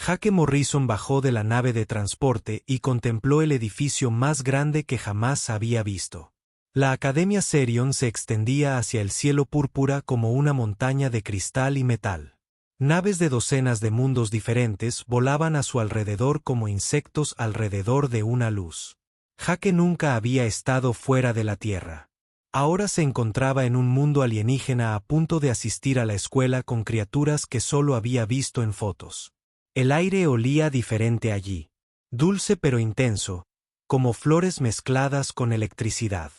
Jake Morrison bajó de la nave de transporte y contempló el edificio más grande que jamás había visto. La Academia Serion se extendía hacia el cielo púrpura como una montaña de cristal y metal. Naves de docenas de mundos diferentes volaban a su alrededor como insectos alrededor de una luz. Jake nunca había estado fuera de la Tierra. Ahora se encontraba en un mundo alienígena a punto de asistir a la escuela con criaturas que solo había visto en fotos. El aire olía diferente allí. Dulce pero intenso, como flores mezcladas con electricidad.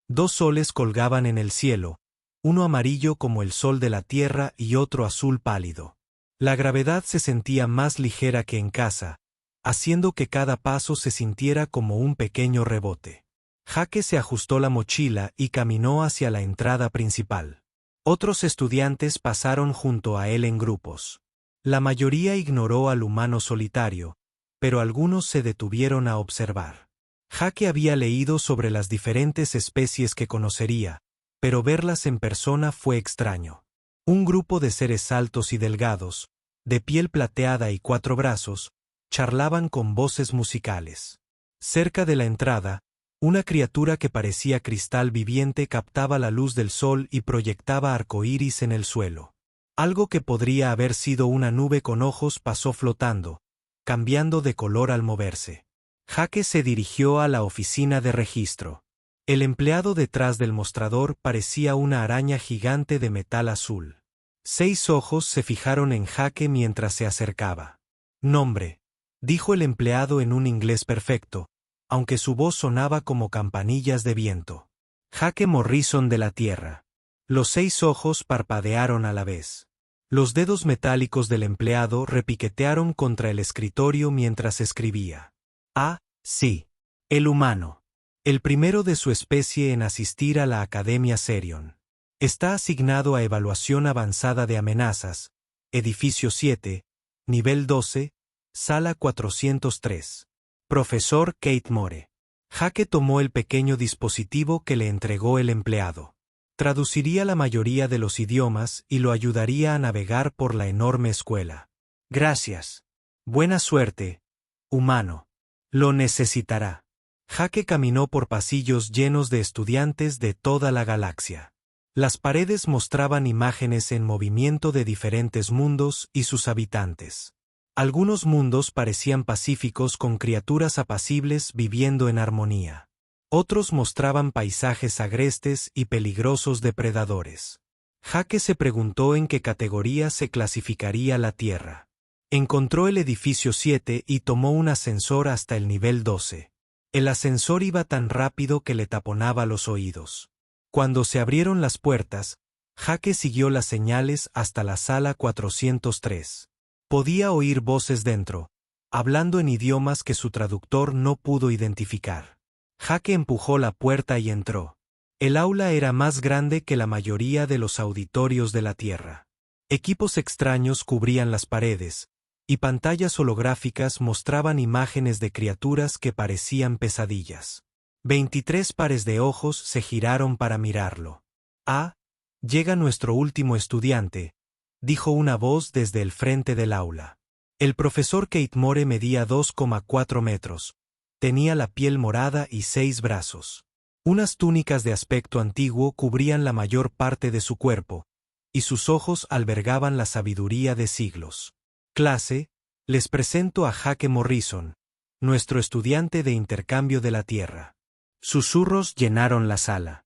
2 soles colgaban en el cielo, uno amarillo como el sol de la Tierra y otro azul pálido. La gravedad se sentía más ligera que en casa, haciendo que cada paso se sintiera como un pequeño rebote. Jake se ajustó la mochila y caminó hacia la entrada principal. Otros estudiantes pasaron junto a él en grupos. La mayoría ignoró al humano solitario, pero algunos se detuvieron a observar. Jake había leído sobre las diferentes especies que conocería, pero verlas en persona fue extraño. Un grupo de seres altos y delgados, de piel plateada y 4 brazos, charlaban con voces musicales. Cerca de la entrada, una criatura que parecía cristal viviente captaba la luz del sol y proyectaba arcoíris en el suelo. Algo que podría haber sido una nube con ojos pasó flotando, cambiando de color al moverse. Jake se dirigió a la oficina de registro. El empleado detrás del mostrador parecía una araña gigante de metal azul. 6 ojos se fijaron en Jake mientras se acercaba. «Nombre», dijo el empleado en un inglés perfecto, aunque su voz sonaba como campanillas de viento. «Jake Morrison de la Tierra». Los 6 ojos parpadearon a la vez. Los dedos metálicos del empleado repiquetearon contra el escritorio mientras escribía. «Ah, sí. El humano. El primero de su especie en asistir a la Academia Serion. Está asignado a Evaluación Avanzada de Amenazas, Edificio 7, Nivel 12, Sala 403. Profesor Kate Moore». Jake tomó el pequeño dispositivo que le entregó el empleado. Traduciría la mayoría de los idiomas y lo ayudaría a navegar por la enorme escuela. «Gracias. Buena suerte, humano. Lo necesitará». Jake caminó por pasillos llenos de estudiantes de toda la galaxia. Las paredes mostraban imágenes en movimiento de diferentes mundos y sus habitantes. Algunos mundos parecían pacíficos con criaturas apacibles viviendo en armonía. Otros mostraban paisajes agrestes y peligrosos depredadores. Jake se preguntó en qué categoría se clasificaría la Tierra. Encontró el edificio 7 y tomó un ascensor hasta el nivel 12. El ascensor iba tan rápido que le taponaba los oídos. Cuando se abrieron las puertas, Jake siguió las señales hasta la sala 403. Podía oír voces dentro, hablando en idiomas que su traductor no pudo identificar. Jake empujó la puerta y entró. El aula era más grande que la mayoría de los auditorios de la Tierra. Equipos extraños cubrían las paredes, y pantallas holográficas mostraban imágenes de criaturas que parecían pesadillas. 23 pares de ojos se giraron para mirarlo. «Ah, llega nuestro último estudiante», dijo una voz desde el frente del aula. El profesor Kate Moore medía 2,4 metros. Tenía la piel morada y 6 brazos. Unas túnicas de aspecto antiguo cubrían la mayor parte de su cuerpo, y sus ojos albergaban la sabiduría de siglos. «Clase, les presento a Jake Morrison, nuestro estudiante de intercambio de la Tierra». Susurros llenaron la sala.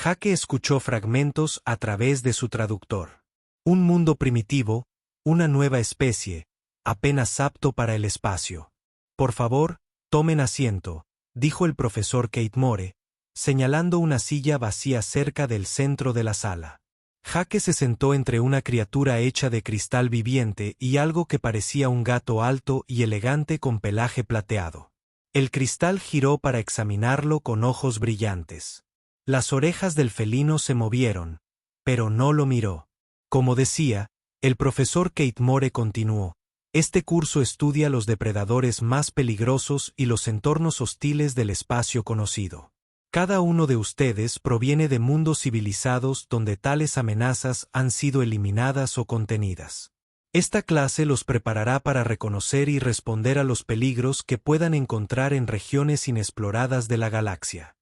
Jake escuchó fragmentos a través de su traductor. Un mundo primitivo, una nueva especie, apenas apto para el espacio. «Por favor, tomen asiento», dijo el profesor Kate Moore, señalando una silla vacía cerca del centro de la sala. Jake se sentó entre una criatura hecha de cristal viviente y algo que parecía un gato alto y elegante con pelaje plateado. El cristal giró para examinarlo con ojos brillantes. Las orejas del felino se movieron, pero no lo miró. Como decía, el profesor Kate Moore continuó: «Este curso estudia los depredadores más peligrosos y los entornos hostiles del espacio conocido. Cada uno de ustedes proviene de mundos civilizados donde tales amenazas han sido eliminadas o contenidas. Esta clase los preparará para reconocer y responder a los peligros que puedan encontrar en regiones inexploradas de la galaxia.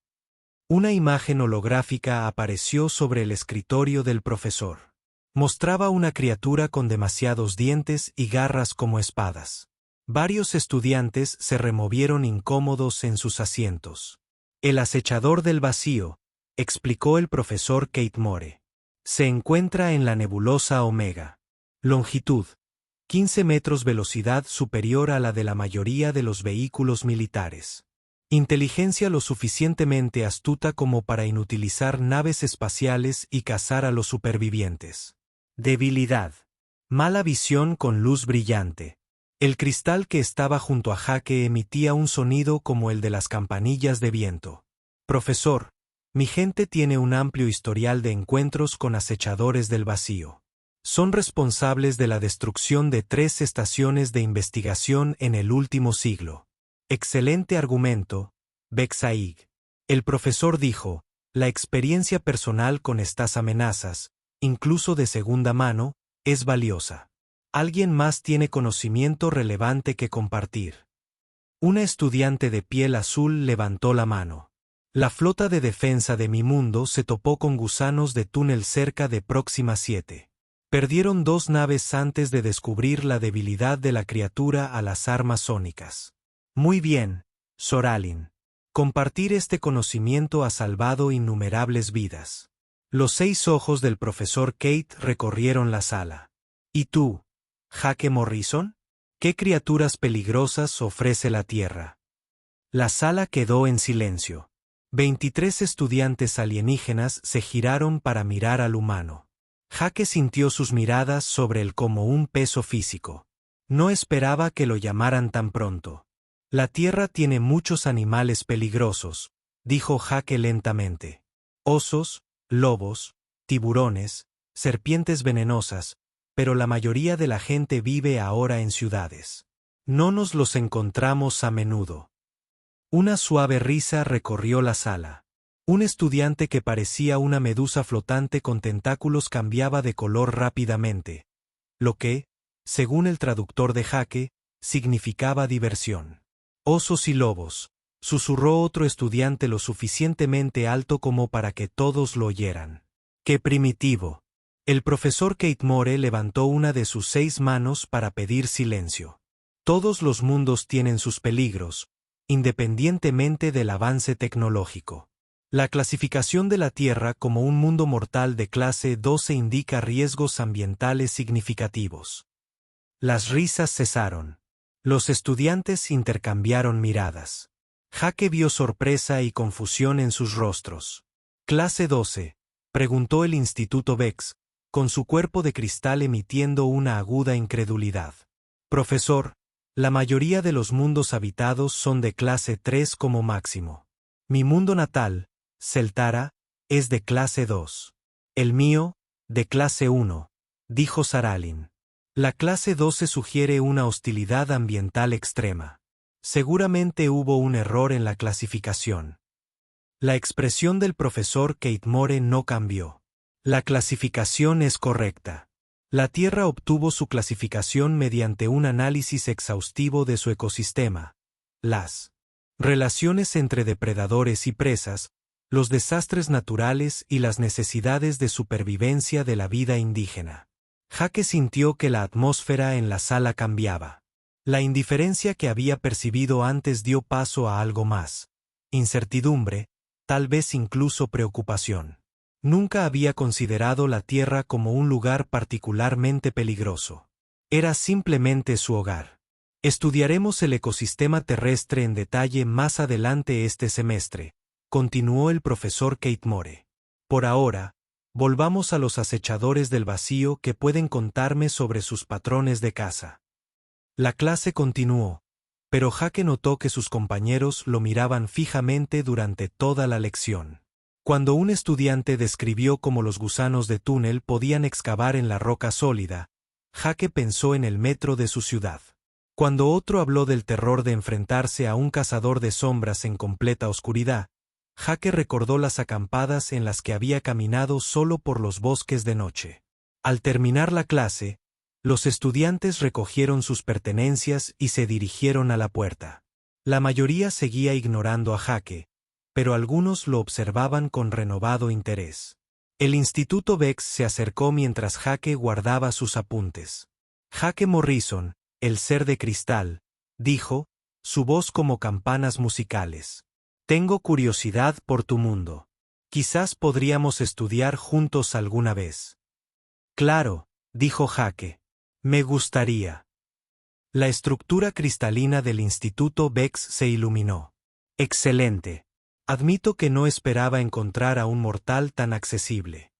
Una imagen holográfica apareció sobre el escritorio del profesor. Mostraba una criatura con demasiados dientes y garras como espadas. Varios estudiantes se removieron incómodos en sus asientos. El acechador del vacío, explicó el profesor Kate Moore. Se encuentra en la nebulosa Omega. Longitud: 15 metros, velocidad superior a la de la mayoría de los vehículos militares. Inteligencia lo suficientemente astuta como para inutilizar naves espaciales y cazar a los supervivientes. Debilidad: mala visión con luz brillante. El cristal que estaba junto a Jake emitía un sonido como el de las campanillas de viento. Profesor, mi gente tiene un amplio historial de encuentros con acechadores del vacío. Son responsables de la destrucción de 3 estaciones de investigación en el último siglo. Excelente argumento, Beksaig. El profesor dijo, la experiencia personal con estas amenazas, incluso de segunda mano, es valiosa. ¿Alguien más tiene conocimiento relevante que compartir? Una estudiante de piel azul levantó la mano. La flota de defensa de mi mundo se topó con gusanos de túnel cerca de Próxima 7. Perdieron 2 naves antes de descubrir la debilidad de la criatura a las armas sónicas. Muy bien, Soralin. Compartir este conocimiento ha salvado innumerables vidas. Los 6 ojos del profesor Kate recorrieron la sala. ¿Y tú, Jake Morrison? ¿Qué criaturas peligrosas ofrece la Tierra? La sala quedó en silencio. 23 estudiantes alienígenas se giraron para mirar al humano. Jake sintió sus miradas sobre él como un peso físico. No esperaba que lo llamaran tan pronto. La Tierra tiene muchos animales peligrosos, dijo Jake lentamente. Osos, lobos, tiburones, serpientes venenosas, pero la mayoría de la gente vive ahora en ciudades. No nos los encontramos a menudo. Una suave risa recorrió la sala. Un estudiante que parecía una medusa flotante con tentáculos cambiaba de color rápidamente, lo que, según el traductor de Jake, significaba diversión. Osos y lobos, susurró otro estudiante lo suficientemente alto como para que todos lo oyeran. ¡Qué primitivo! El profesor Kate Moore levantó una de sus 6 manos para pedir silencio. Todos los mundos tienen sus peligros, independientemente del avance tecnológico. La clasificación de la Tierra como un mundo mortal de clase 12 indica riesgos ambientales significativos. Las risas cesaron. Los estudiantes intercambiaron miradas. Jake vio sorpresa y confusión en sus rostros. ¿Clase 12? Preguntó el Instituto Vex, con su cuerpo de cristal emitiendo una aguda incredulidad. Profesor, la mayoría de los mundos habitados son de clase 3 como máximo. Mi mundo natal, Celtara, es de clase 2. El mío, de clase 1, dijo Saralin. La clase 12 sugiere una hostilidad ambiental extrema. Seguramente hubo un error en la clasificación. La expresión del profesor Kate Moore no cambió. La clasificación es correcta. La Tierra obtuvo su clasificación mediante un análisis exhaustivo de su ecosistema, las relaciones entre depredadores y presas, los desastres naturales y las necesidades de supervivencia de la vida indígena. Jake sintió que la atmósfera en la sala cambiaba. La indiferencia que había percibido antes dio paso a algo más: incertidumbre, tal vez incluso preocupación. Nunca había considerado la Tierra como un lugar particularmente peligroso. Era simplemente su hogar. Estudiaremos el ecosistema terrestre en detalle más adelante este semestre, continuó el profesor Kate Moore. Por ahora, volvamos a los acechadores del vacío que pueden contarme sobre sus patrones de caza. La clase continuó, pero Jake notó que sus compañeros lo miraban fijamente durante toda la lección. Cuando un estudiante describió cómo los gusanos de túnel podían excavar en la roca sólida, Jake pensó en el metro de su ciudad. Cuando otro habló del terror de enfrentarse a un cazador de sombras en completa oscuridad, Jake recordó las acampadas en las que había caminado solo por los bosques de noche. Al terminar la clase, Los estudiantes recogieron sus pertenencias y se dirigieron a la puerta. La mayoría seguía ignorando a Jake, pero algunos lo observaban con renovado interés. El Instituto Bex se acercó mientras Jake guardaba sus apuntes. Jake Morrison, el ser de cristal, dijo, su voz como campanas musicales. Tengo curiosidad por tu mundo. Quizás podríamos estudiar juntos alguna vez. Claro, dijo Jake. Me gustaría. La estructura cristalina del Instituto Bex se iluminó. Excelente. Admito que no esperaba encontrar a un mortal tan accesible.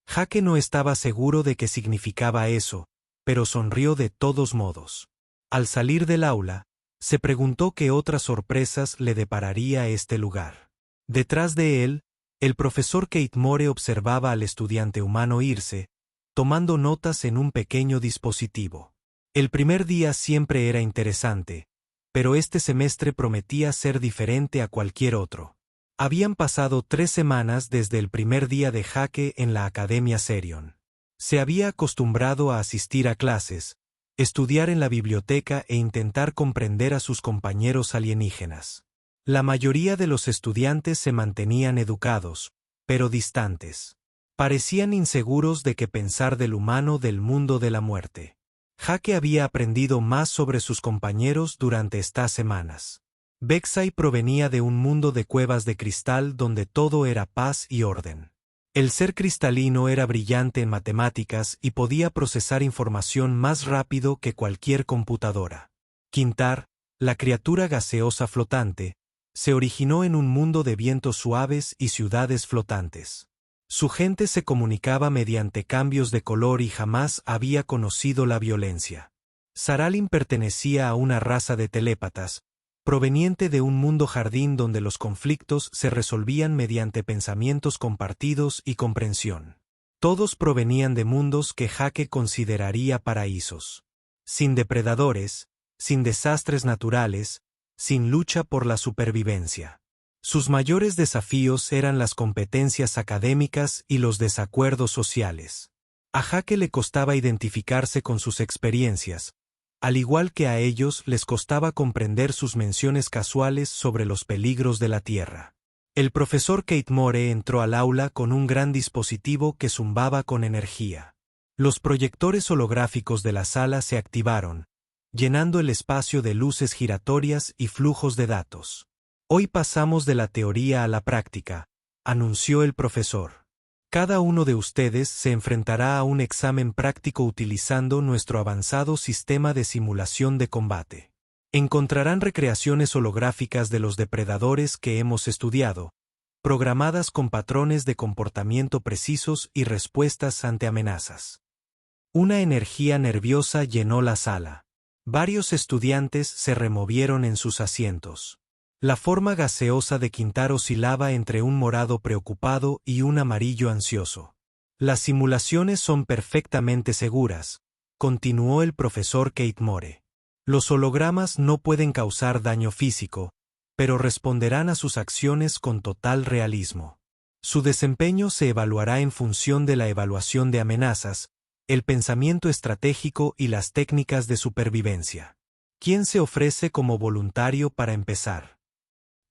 Jake no estaba seguro de qué significaba eso, pero sonrió de todos modos. Al salir del aula, se preguntó qué otras sorpresas le depararía este lugar. Detrás de él, el profesor Kate Moore observaba al estudiante humano irse, tomando notas en un pequeño dispositivo. El primer día siempre era interesante, pero este semestre prometía ser diferente a cualquier otro. Habían pasado 3 semanas desde el primer día de Jake en la Academia Serion. Se había acostumbrado a asistir a clases, estudiar en la biblioteca e intentar comprender a sus compañeros alienígenas. La mayoría de los estudiantes se mantenían educados, pero distantes. Parecían inseguros de qué pensar del humano del mundo de la muerte. Jake había aprendido más sobre sus compañeros durante estas semanas. Bexai provenía de un mundo de cuevas de cristal donde todo era paz y orden. El ser cristalino era brillante en matemáticas y podía procesar información más rápido que cualquier computadora. Quintar, la criatura gaseosa flotante, se originó en un mundo de vientos suaves y ciudades flotantes. Su gente se comunicaba mediante cambios de color y jamás había conocido la violencia. Saralin pertenecía a una raza de telépatas, proveniente de un mundo jardín donde los conflictos se resolvían mediante pensamientos compartidos y comprensión. Todos provenían de mundos que Jake consideraría paraísos. Sin depredadores, sin desastres naturales, sin lucha por la supervivencia. Sus mayores desafíos eran las competencias académicas y los desacuerdos sociales. A Jake le costaba identificarse con sus experiencias, al igual que a ellos les costaba comprender sus menciones casuales sobre los peligros de la Tierra. El profesor Kate Moore entró al aula con un gran dispositivo que zumbaba con energía. Los proyectores holográficos de la sala se activaron, llenando el espacio de luces giratorias y flujos de datos. Hoy pasamos de la teoría a la práctica, anunció el profesor. Cada uno de ustedes se enfrentará a un examen práctico utilizando nuestro avanzado sistema de simulación de combate. Encontrarán recreaciones holográficas de los depredadores que hemos estudiado, programadas con patrones de comportamiento precisos y respuestas ante amenazas. Una energía nerviosa llenó la sala. Varios estudiantes se removieron en sus asientos. La forma gaseosa de Quintar oscilaba entre un morado preocupado y un amarillo ansioso. Las simulaciones son perfectamente seguras, continuó el profesor Kate Moore. Los hologramas no pueden causar daño físico, pero responderán a sus acciones con total realismo. Su desempeño se evaluará en función de la evaluación de amenazas, el pensamiento estratégico y las técnicas de supervivencia. ¿Quién se ofrece como voluntario para empezar?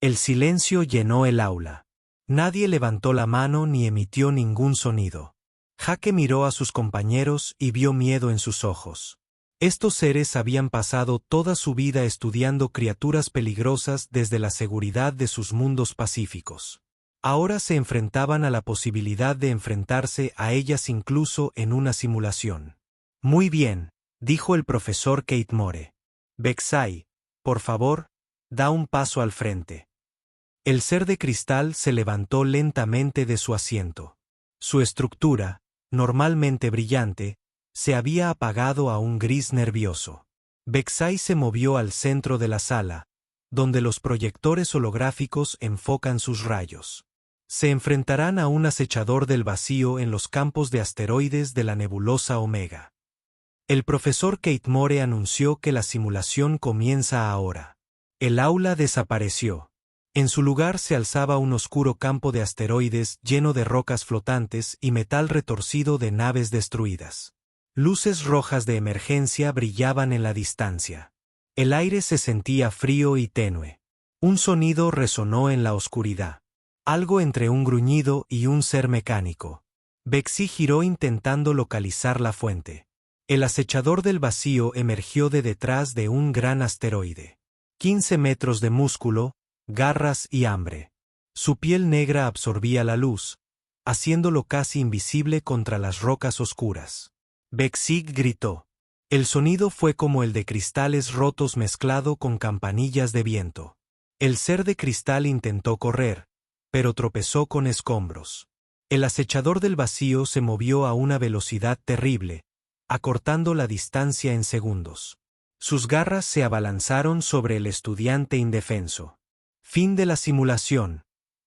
El silencio llenó el aula. Nadie levantó la mano ni emitió ningún sonido. Jake miró a sus compañeros y vio miedo en sus ojos. Estos seres habían pasado toda su vida estudiando criaturas peligrosas desde la seguridad de sus mundos pacíficos. Ahora se enfrentaban a la posibilidad de enfrentarse a ellas incluso en una simulación. Muy bien, dijo el profesor Kate Moore. Bexai, por favor, da un paso al frente. El ser de cristal se levantó lentamente de su asiento. Su estructura, normalmente brillante, se había apagado a un gris nervioso. Bexai se movió al centro de la sala, donde los proyectores holográficos enfocan sus rayos. Se enfrentarán a un acechador del vacío en los campos de asteroides de la nebulosa Omega. El profesor Kate Moore anunció que la simulación comienza ahora. El aula desapareció. En su lugar se alzaba un oscuro campo de asteroides lleno de rocas flotantes y metal retorcido de naves destruidas. Luces rojas de emergencia brillaban en la distancia. El aire se sentía frío y tenue. Un sonido resonó en la oscuridad. Algo entre un gruñido y un ser mecánico. Bexy giró intentando localizar la fuente. El acechador del vacío emergió de detrás de un gran asteroide. 15 metros de músculo, garras y hambre. Su piel negra absorbía la luz, haciéndolo casi invisible contra las rocas oscuras. Bexy gritó. El sonido fue como el de cristales rotos mezclado con campanillas de viento. El ser de cristal intentó correr, pero tropezó con escombros. El acechador del vacío se movió a una velocidad terrible, acortando la distancia en segundos. Sus garras se abalanzaron sobre el estudiante indefenso. Fin de la simulación,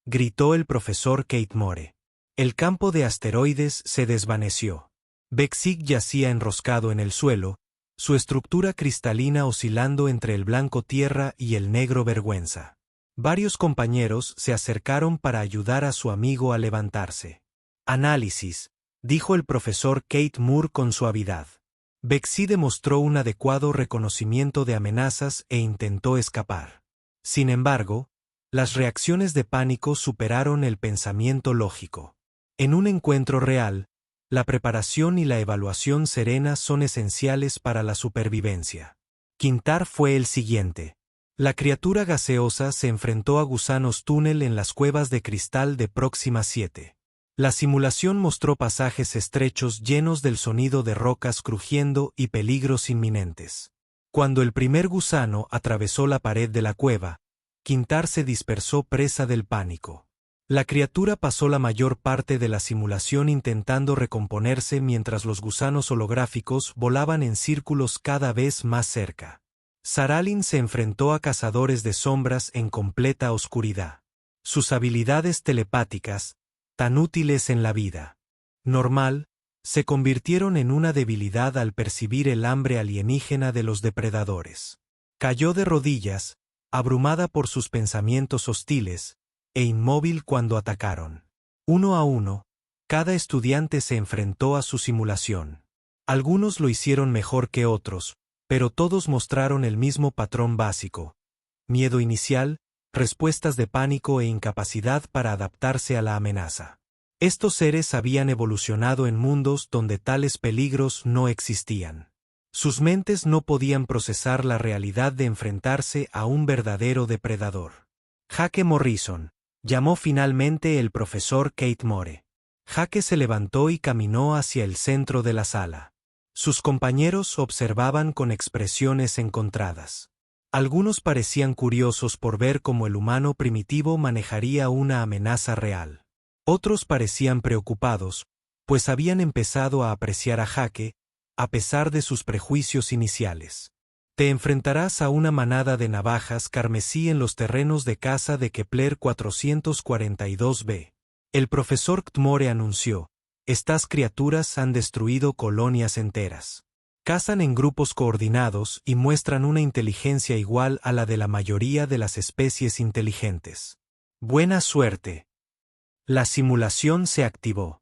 gritó el profesor Kate Moore. El campo de asteroides se desvaneció. Bexy yacía enroscado en el suelo, su estructura cristalina oscilando entre el blanco tierra y el negro vergüenza. Varios compañeros se acercaron para ayudar a su amigo a levantarse. Análisis, dijo el profesor Kate Moore con suavidad. Bexy demostró un adecuado reconocimiento de amenazas e intentó escapar. Sin embargo, las reacciones de pánico superaron el pensamiento lógico. En un encuentro real, la preparación y la evaluación serena son esenciales para la supervivencia. Quintar fue el siguiente. La criatura gaseosa se enfrentó a gusanos túnel en las cuevas de cristal de Próxima 7. La simulación mostró pasajes estrechos llenos del sonido de rocas crujiendo y peligros inminentes. Cuando el primer gusano atravesó la pared de la cueva, Quintar se dispersó presa del pánico. La criatura pasó la mayor parte de la simulación intentando recomponerse mientras los gusanos holográficos volaban en círculos cada vez más cerca. Saralin se enfrentó a cazadores de sombras en completa oscuridad. Sus habilidades telepáticas, tan útiles en la vida normal, se convirtieron en una debilidad al percibir el hambre alienígena de los depredadores. Cayó de rodillas, abrumada por sus pensamientos hostiles, e inmóvil cuando atacaron. Uno a uno, cada estudiante se enfrentó a su simulación. Algunos lo hicieron mejor que otros, pero todos mostraron el mismo patrón básico: miedo inicial, respuestas de pánico e incapacidad para adaptarse a la amenaza. Estos seres habían evolucionado en mundos donde tales peligros no existían. Sus mentes no podían procesar la realidad de enfrentarse a un verdadero depredador. Jake Morrison, llamó finalmente el profesor Kate Moore. Jake se levantó y caminó hacia el centro de la sala. Sus compañeros observaban con expresiones encontradas. Algunos parecían curiosos por ver cómo el humano primitivo manejaría una amenaza real. Otros parecían preocupados, pues habían empezado a apreciar a Jake, a pesar de sus prejuicios iniciales. Te enfrentarás a una manada de navajas carmesí en los terrenos de caza de Kepler 442b. El profesor Moore anunció: estas criaturas han destruido colonias enteras. Cazan en grupos coordinados y muestran una inteligencia igual a la de la mayoría de las especies inteligentes. Buena suerte. La simulación se activó.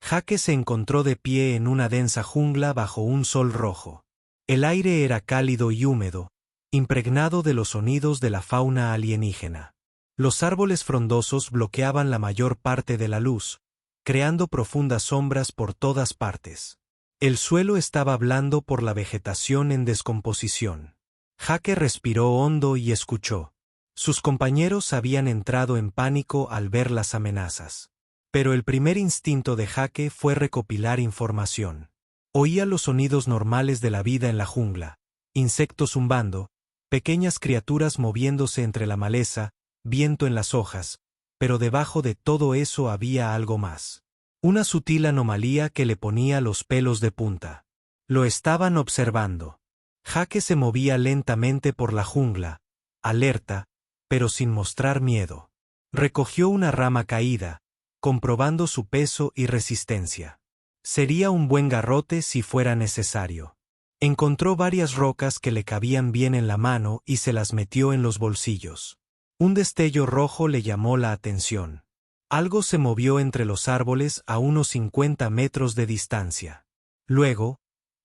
Jake se encontró de pie en una densa jungla bajo un sol rojo. El aire era cálido y húmedo, impregnado de los sonidos de la fauna alienígena. Los árboles frondosos bloqueaban la mayor parte de la luz, creando profundas sombras por todas partes. El suelo estaba blando por la vegetación en descomposición. Jake respiró hondo y escuchó. Sus compañeros habían entrado en pánico al ver las amenazas. Pero el primer instinto de Jake fue recopilar información. Oía los sonidos normales de la vida en la jungla: insectos zumbando, pequeñas criaturas moviéndose entre la maleza, viento en las hojas, pero debajo de todo eso había algo más. Una sutil anomalía que le ponía los pelos de punta. Lo estaban observando. Jake se movía lentamente por la jungla, alerta, pero sin mostrar miedo. Recogió una rama caída, comprobando su peso y resistencia. Sería un buen garrote si fuera necesario. Encontró varias rocas que le cabían bien en la mano y se las metió en los bolsillos. Un destello rojo le llamó la atención. Algo se movió entre los árboles a unos 50 metros de distancia. Luego,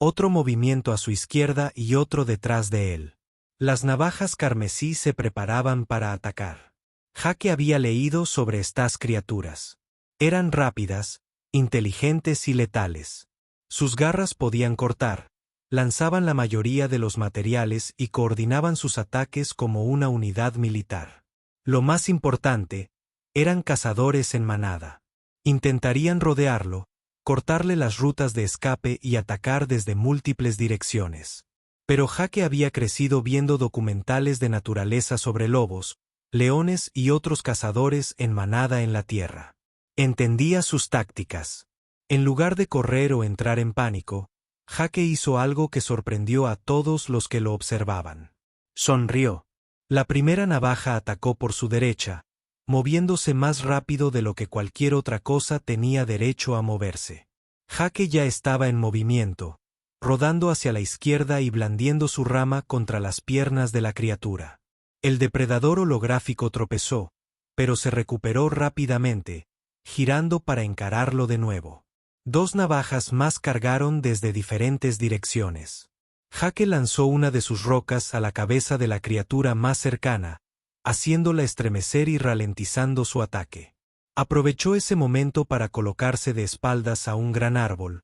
otro movimiento a su izquierda y otro detrás de él. Las navajas carmesí se preparaban para atacar. Jake había leído sobre estas criaturas. Eran rápidas, inteligentes y letales. Sus garras podían cortar, lanzaban la mayoría de los materiales y coordinaban sus ataques como una unidad militar. Lo más importante, eran cazadores en manada. Intentarían rodearlo, cortarle las rutas de escape y atacar desde múltiples direcciones. Pero Jake había crecido viendo documentales de naturaleza sobre lobos, leones y otros cazadores en manada en la tierra. Entendía sus tácticas. En lugar de correr o entrar en pánico, Jake hizo algo que sorprendió a todos los que lo observaban. Sonrió. La primera navaja atacó por su derecha, moviéndose más rápido de lo que cualquier otra cosa tenía derecho a moverse. Jake ya estaba en movimiento, rodando hacia la izquierda y blandiendo su rama contra las piernas de la criatura. El depredador holográfico tropezó, pero se recuperó rápidamente, girando para encararlo de nuevo. Dos navajas más cargaron desde diferentes direcciones. Jake lanzó una de sus rocas a la cabeza de la criatura más cercana, haciéndola estremecer y ralentizando su ataque. Aprovechó ese momento para colocarse de espaldas a un gran árbol,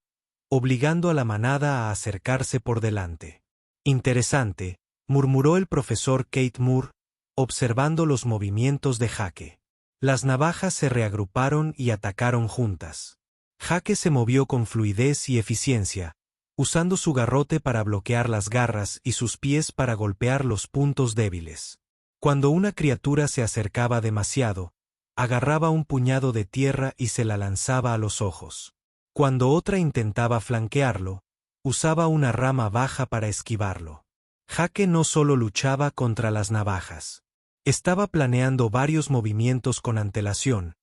obligando a la manada a acercarse por delante. Interesante, murmuró el profesor Kate Moore, observando los movimientos de Jake. Las navajas se reagruparon y atacaron juntas. Jake se movió con fluidez y eficiencia, usando su garrote para bloquear las garras y sus pies para golpear los puntos débiles. Cuando una criatura se acercaba demasiado, agarraba un puñado de tierra y se la lanzaba a los ojos. Cuando otra intentaba flanquearlo, usaba una rama baja para esquivarlo. Jake no solo luchaba contra las navajas. Estaba planeando varios movimientos con antelación,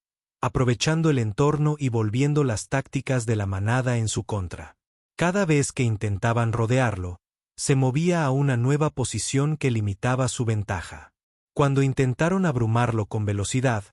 aprovechando el entorno y volviendo las tácticas de la manada en su contra. Cada vez que intentaban rodearlo, se movía a una nueva posición que limitaba su ventaja. Cuando intentaron abrumarlo con velocidad,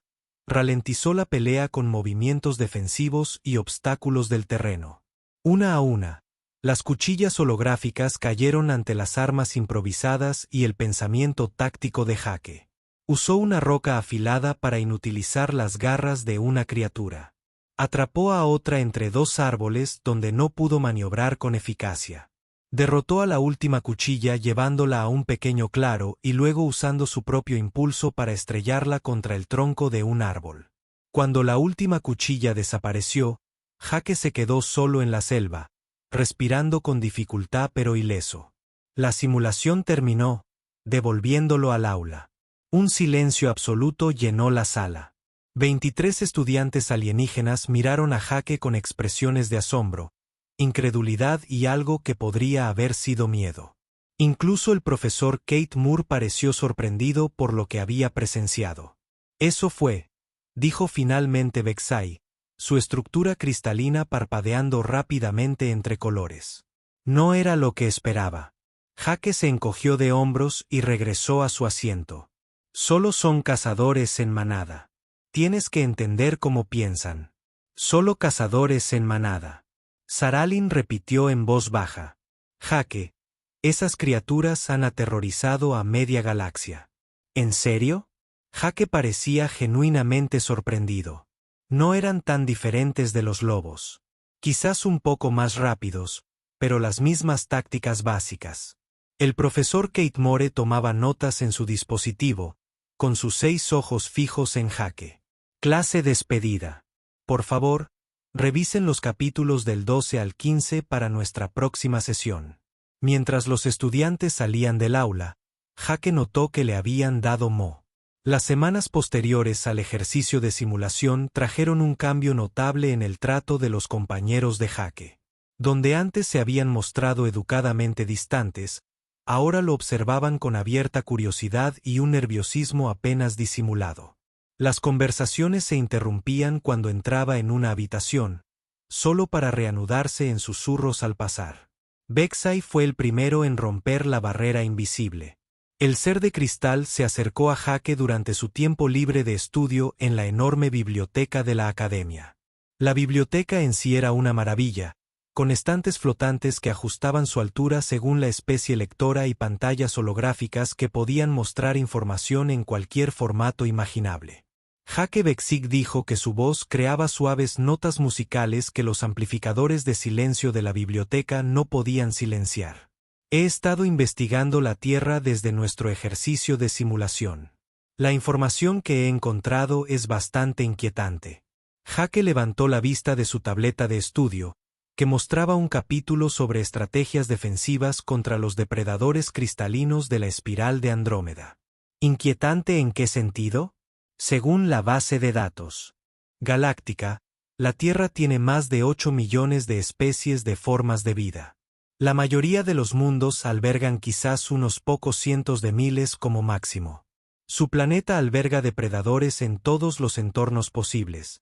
ralentizó la pelea con movimientos defensivos y obstáculos del terreno. Una a una, las cuchillas holográficas cayeron ante las armas improvisadas y el pensamiento táctico de Jake. Usó una roca afilada para inutilizar las garras de una criatura. Atrapó a otra entre dos árboles donde no pudo maniobrar con eficacia. Derrotó a la última cuchilla llevándola a un pequeño claro y luego usando su propio impulso para estrellarla contra el tronco de un árbol. Cuando la última cuchilla desapareció, Jake se quedó solo en la selva, respirando con dificultad pero ileso. La simulación terminó, devolviéndolo al aula. Un silencio absoluto llenó la sala. 23 estudiantes alienígenas miraron a Jake con expresiones de asombro, incredulidad y algo que podría haber sido miedo. Incluso el profesor Kate Moore pareció sorprendido por lo que había presenciado. Eso fue, dijo finalmente Vexai, su estructura cristalina parpadeando rápidamente entre colores. No era lo que esperaba. Jake se encogió de hombros y regresó a su asiento. Solo son cazadores en manada. Tienes que entender cómo piensan. Solo cazadores en manada. Saralin repitió en voz baja. Jake, esas criaturas han aterrorizado a media galaxia. ¿En serio? Jake parecía genuinamente sorprendido. No eran tan diferentes de los lobos. Quizás un poco más rápidos, pero las mismas tácticas básicas. El profesor Kate Moore tomaba notas en su dispositivo, con sus 6 ojos fijos en Jake. Clase despedida. Por favor, revisen los capítulos del 12 al 15 para nuestra próxima sesión. Mientras los estudiantes salían del aula, Jake notó que le habían dado mo. Las semanas posteriores al ejercicio de simulación trajeron un cambio notable en el trato de los compañeros de Jake. Donde antes se habían mostrado educadamente distantes, ahora lo observaban con abierta curiosidad y un nerviosismo apenas disimulado. Las conversaciones se interrumpían cuando entraba en una habitación, solo para reanudarse en susurros al pasar. Vexai fue el primero en romper la barrera invisible. El ser de cristal se acercó a Jake durante su tiempo libre de estudio en la enorme biblioteca de la academia. La biblioteca en sí era una maravilla, con estantes flotantes que ajustaban su altura según la especie lectora y pantallas holográficas que podían mostrar información en cualquier formato imaginable. Jake Bexic dijo que su voz creaba suaves notas musicales que los amplificadores de silencio de la biblioteca no podían silenciar. He estado investigando la Tierra desde nuestro ejercicio de simulación. La información que he encontrado es bastante inquietante. Jake levantó la vista de su tableta de estudio, que mostraba un capítulo sobre estrategias defensivas contra los depredadores cristalinos de la espiral de Andrómeda. ¿Inquietante en qué sentido? Según la base de datos galáctica, la Tierra tiene más de 8 millones de especies de formas de vida. La mayoría de los mundos albergan quizás unos pocos cientos de miles como máximo. Su planeta alberga depredadores en todos los entornos posibles: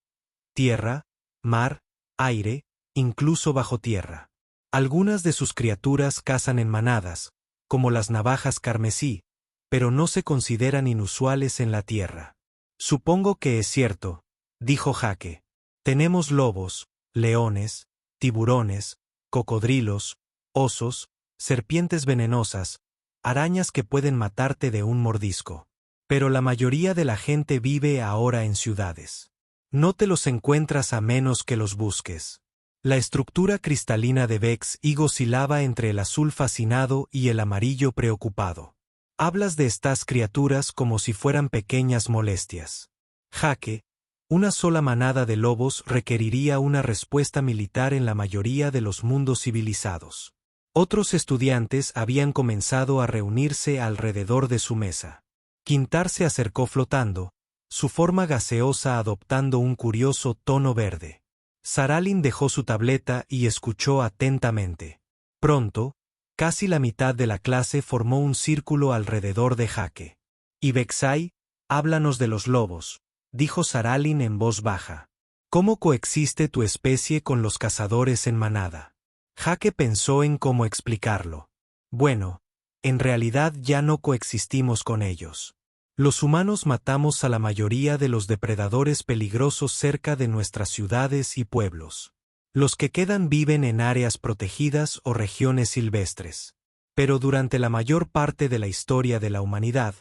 tierra, mar, aire, incluso bajo tierra. Algunas de sus criaturas cazan en manadas, como las navajas carmesí, pero no se consideran inusuales en la Tierra. Supongo que es cierto, dijo Jake. Tenemos lobos, leones, tiburones, cocodrilos, osos, serpientes venenosas, arañas que pueden matarte de un mordisco. Pero la mayoría de la gente vive ahora en ciudades. No te los encuentras a menos que los busques. La estructura cristalina de Bexic oscilaba entre el azul fascinado y el amarillo preocupado. Hablas de estas criaturas como si fueran pequeñas molestias. Jake, una sola manada de lobos requeriría una respuesta militar en la mayoría de los mundos civilizados. Otros estudiantes habían comenzado a reunirse alrededor de su mesa. Quintar se acercó flotando, su forma gaseosa adoptando un curioso tono verde. Saralin dejó su tableta y escuchó atentamente. Pronto, casi la mitad de la clase formó un círculo alrededor de Jake. Y Bexic, háblanos de los lobos, dijo Saralin en voz baja. ¿Cómo coexiste tu especie con los cazadores en manada? Jake pensó en cómo explicarlo. Bueno, en realidad ya no coexistimos con ellos. Los humanos matamos a la mayoría de los depredadores peligrosos cerca de nuestras ciudades y pueblos. Los que quedan viven en áreas protegidas o regiones silvestres. Pero durante la mayor parte de la historia de la humanidad,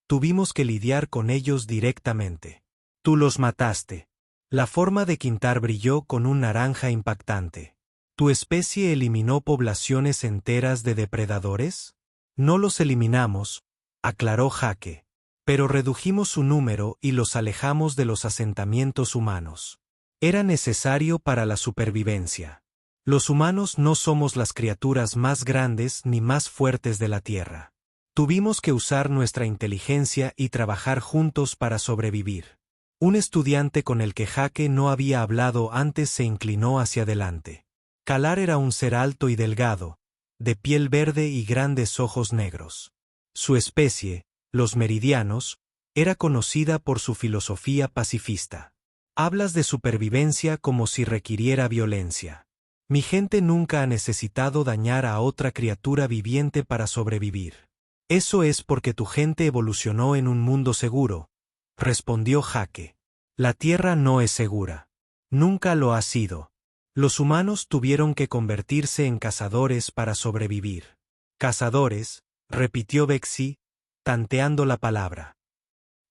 tuvimos que lidiar con ellos directamente. Tú los mataste. La forma de Quintar brilló con un naranja impactante. ¿Tu especie eliminó poblaciones enteras de depredadores? No los eliminamos, aclaró Jake. Pero redujimos su número y los alejamos de los asentamientos humanos. Era necesario para la supervivencia. Los humanos no somos las criaturas más grandes ni más fuertes de la Tierra. Tuvimos que usar nuestra inteligencia y trabajar juntos para sobrevivir. Un estudiante con el que Jake no había hablado antes se inclinó hacia adelante. Kalar era un ser alto y delgado, de piel verde y grandes ojos negros. Su especie, los meridianos, era conocida por su filosofía pacifista. Hablas de supervivencia como si requiriera violencia. Mi gente nunca ha necesitado dañar a otra criatura viviente para sobrevivir. Eso es porque tu gente evolucionó en un mundo seguro, respondió Jake. La Tierra no es segura. Nunca lo ha sido. Los humanos tuvieron que convertirse en cazadores para sobrevivir. Cazadores, repitió Bexic, tanteando la palabra.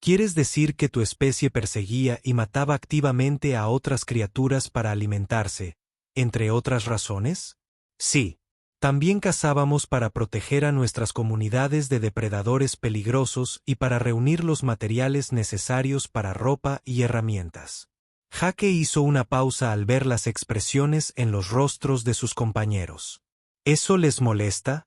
¿Quieres decir que tu especie perseguía y mataba activamente a otras criaturas para alimentarse, entre otras razones? Sí. También cazábamos para proteger a nuestras comunidades de depredadores peligrosos y para reunir los materiales necesarios para ropa y herramientas. Jake hizo una pausa al ver las expresiones en los rostros de sus compañeros. ¿Eso les molesta?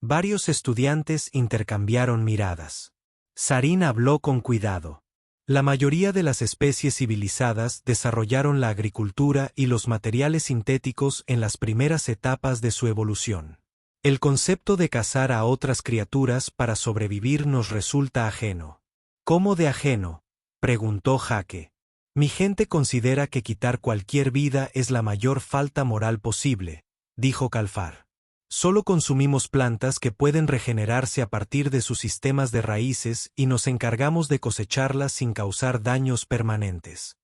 Varios estudiantes intercambiaron miradas. Sarin habló con cuidado. La mayoría de las especies civilizadas desarrollaron la agricultura y los materiales sintéticos en las primeras etapas de su evolución. El concepto de cazar a otras criaturas para sobrevivir nos resulta ajeno. ¿Cómo de ajeno?, preguntó Jake. Mi gente considera que quitar cualquier vida es la mayor falta moral posible, dijo Kalfar. Solo consumimos plantas que pueden regenerarse a partir de sus sistemas de raíces y nos encargamos de cosecharlas sin causar daños permanentes.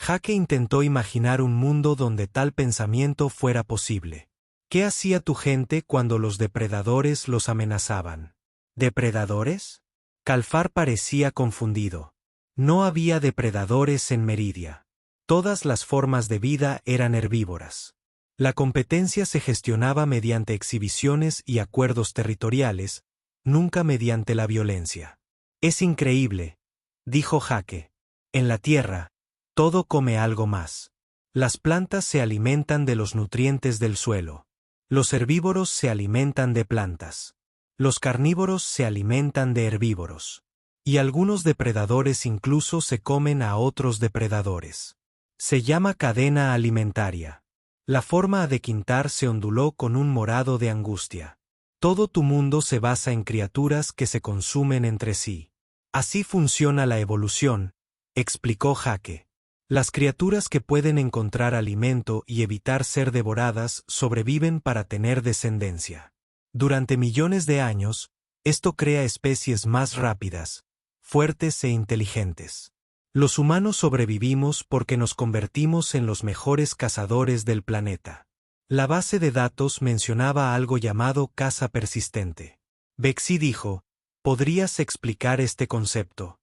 Jake intentó imaginar un mundo donde tal pensamiento fuera posible. ¿Qué hacía tu gente cuando los depredadores los amenazaban? ¿Depredadores? Calfar parecía confundido. No había depredadores en Meridia. Todas las formas de vida eran herbívoras. La competencia se gestionaba mediante exhibiciones y acuerdos territoriales, nunca mediante la violencia. Es increíble, dijo Jake. En la tierra, todo come algo más. Las plantas se alimentan de los nutrientes del suelo. Los herbívoros se alimentan de plantas. Los carnívoros se alimentan de herbívoros. Y algunos depredadores incluso se comen a otros depredadores. Se llama cadena alimentaria. La forma de Quintar se onduló con un morado de angustia. Todo tu mundo se basa en criaturas que se consumen entre sí. Así funciona la evolución, explicó Jake. Las criaturas que pueden encontrar alimento y evitar ser devoradas sobreviven para tener descendencia. Durante millones de años, esto crea especies más rápidas, fuertes e inteligentes. Los humanos sobrevivimos porque nos convertimos en los mejores cazadores del planeta. La base de datos mencionaba algo llamado caza persistente. Bexy dijo, ¿podrías explicar este concepto?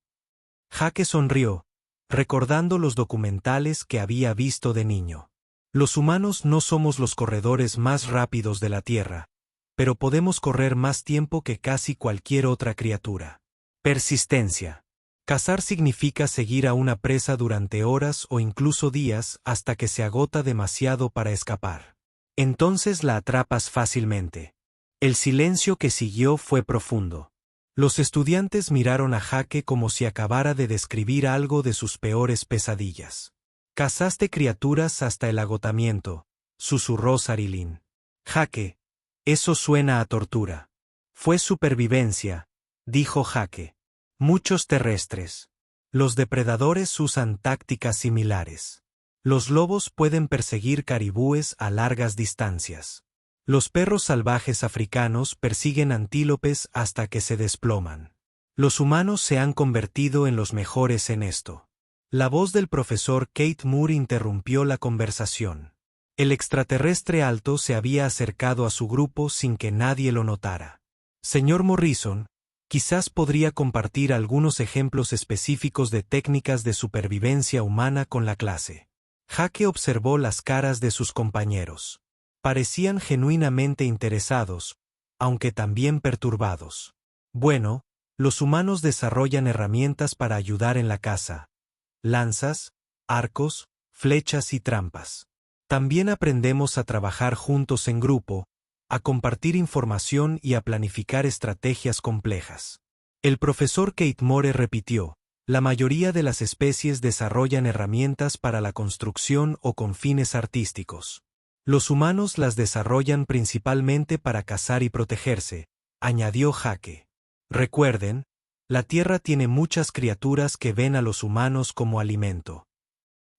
Jake sonrió, recordando los documentales que había visto de niño. Los humanos no somos los corredores más rápidos de la Tierra, pero podemos correr más tiempo que casi cualquier otra criatura. Persistencia. Cazar significa seguir a una presa durante horas o incluso días hasta que se agota demasiado para escapar. Entonces la atrapas fácilmente. El silencio que siguió fue profundo. Los estudiantes miraron a Jake como si acabara de describir algo de sus peores pesadillas. Cazaste criaturas hasta el agotamiento, susurró Sarilyn. Jake, eso suena a tortura. Fue supervivencia, dijo Jake. Muchos terrestres. Los depredadores usan tácticas similares. Los lobos pueden perseguir caribúes a largas distancias. Los perros salvajes africanos persiguen antílopes hasta que se desploman. Los humanos se han convertido en los mejores en esto. La voz del profesor Kate Moore interrumpió la conversación. El extraterrestre alto se había acercado a su grupo sin que nadie lo notara. Señor Morrison, quizás podría compartir algunos ejemplos específicos de técnicas de supervivencia humana con la clase. Jake observó las caras de sus compañeros. Parecían genuinamente interesados, aunque también perturbados. Bueno, los humanos desarrollan herramientas para ayudar en la caza. Lanzas, arcos, flechas y trampas. También aprendemos a trabajar juntos en grupo, a compartir información y a planificar estrategias complejas. El profesor Kate Moore repitió, la mayoría de las especies desarrollan herramientas para la construcción o con fines artísticos. Los humanos las desarrollan principalmente para cazar y protegerse, añadió Jake. Recuerden, la Tierra tiene muchas criaturas que ven a los humanos como alimento.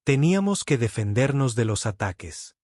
Teníamos que defendernos de los ataques.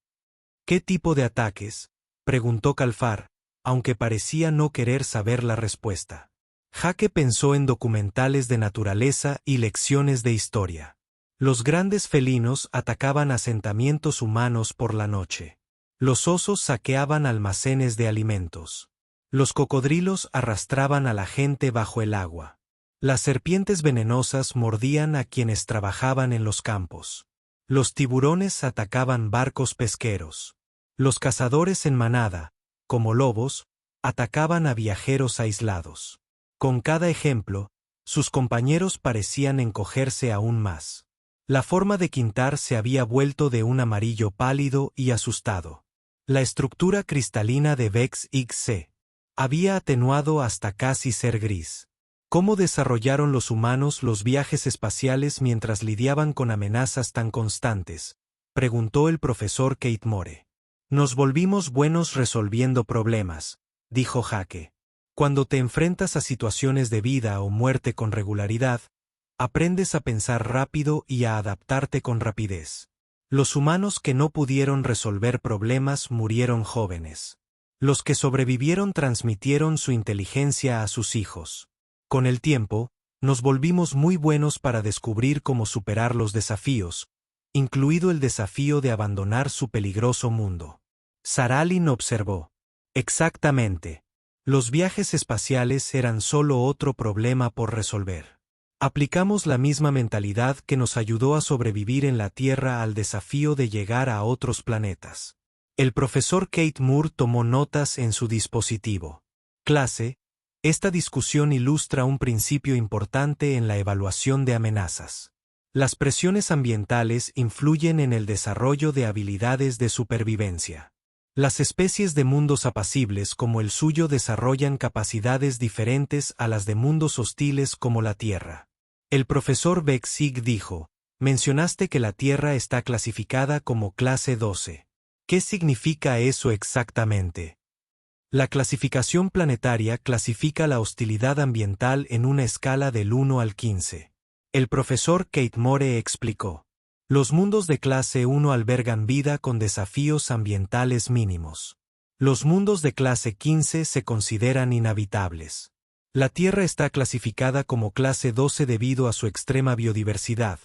¿Qué tipo de ataques?, preguntó Calfar, aunque parecía no querer saber la respuesta. Jake pensó en documentales de naturaleza y lecciones de historia. Los grandes felinos atacaban asentamientos humanos por la noche. Los osos saqueaban almacenes de alimentos. Los cocodrilos arrastraban a la gente bajo el agua. Las serpientes venenosas mordían a quienes trabajaban en los campos. Los tiburones atacaban barcos pesqueros. Los cazadores en manada, como lobos, atacaban a viajeros aislados. Con cada ejemplo, sus compañeros parecían encogerse aún más. La forma de Quintar se había vuelto de un amarillo pálido y asustado. La estructura cristalina de Vex XC había atenuado hasta casi ser gris. ¿Cómo desarrollaron los humanos los viajes espaciales mientras lidiaban con amenazas tan constantes?, preguntó el profesor Kate Moore. Nos volvimos buenos resolviendo problemas, dijo Jake. Cuando te enfrentas a situaciones de vida o muerte con regularidad, aprendes a pensar rápido y a adaptarte con rapidez. Los humanos que no pudieron resolver problemas murieron jóvenes. Los que sobrevivieron transmitieron su inteligencia a sus hijos. Con el tiempo, nos volvimos muy buenos para descubrir cómo superar los desafíos, incluido el desafío de abandonar su peligroso mundo. Saralin observó. Exactamente. Los viajes espaciales eran solo otro problema por resolver. Aplicamos la misma mentalidad que nos ayudó a sobrevivir en la Tierra al desafío de llegar a otros planetas. El profesor Kate Moore tomó notas en su dispositivo. Clase, esta discusión ilustra un principio importante en la evaluación de amenazas. Las presiones ambientales influyen en el desarrollo de habilidades de supervivencia. Las especies de mundos apacibles como el suyo desarrollan capacidades diferentes a las de mundos hostiles como la Tierra. El profesor Beck-Sig dijo, mencionaste que la Tierra está clasificada como clase 12. ¿Qué significa eso exactamente? La clasificación planetaria clasifica la hostilidad ambiental en una escala del 1 al 15. El profesor Kate Moore explicó. Los mundos de clase 1 albergan vida con desafíos ambientales mínimos. Los mundos de clase 15 se consideran inhabitables. La Tierra está clasificada como clase 12 debido a su extrema biodiversidad,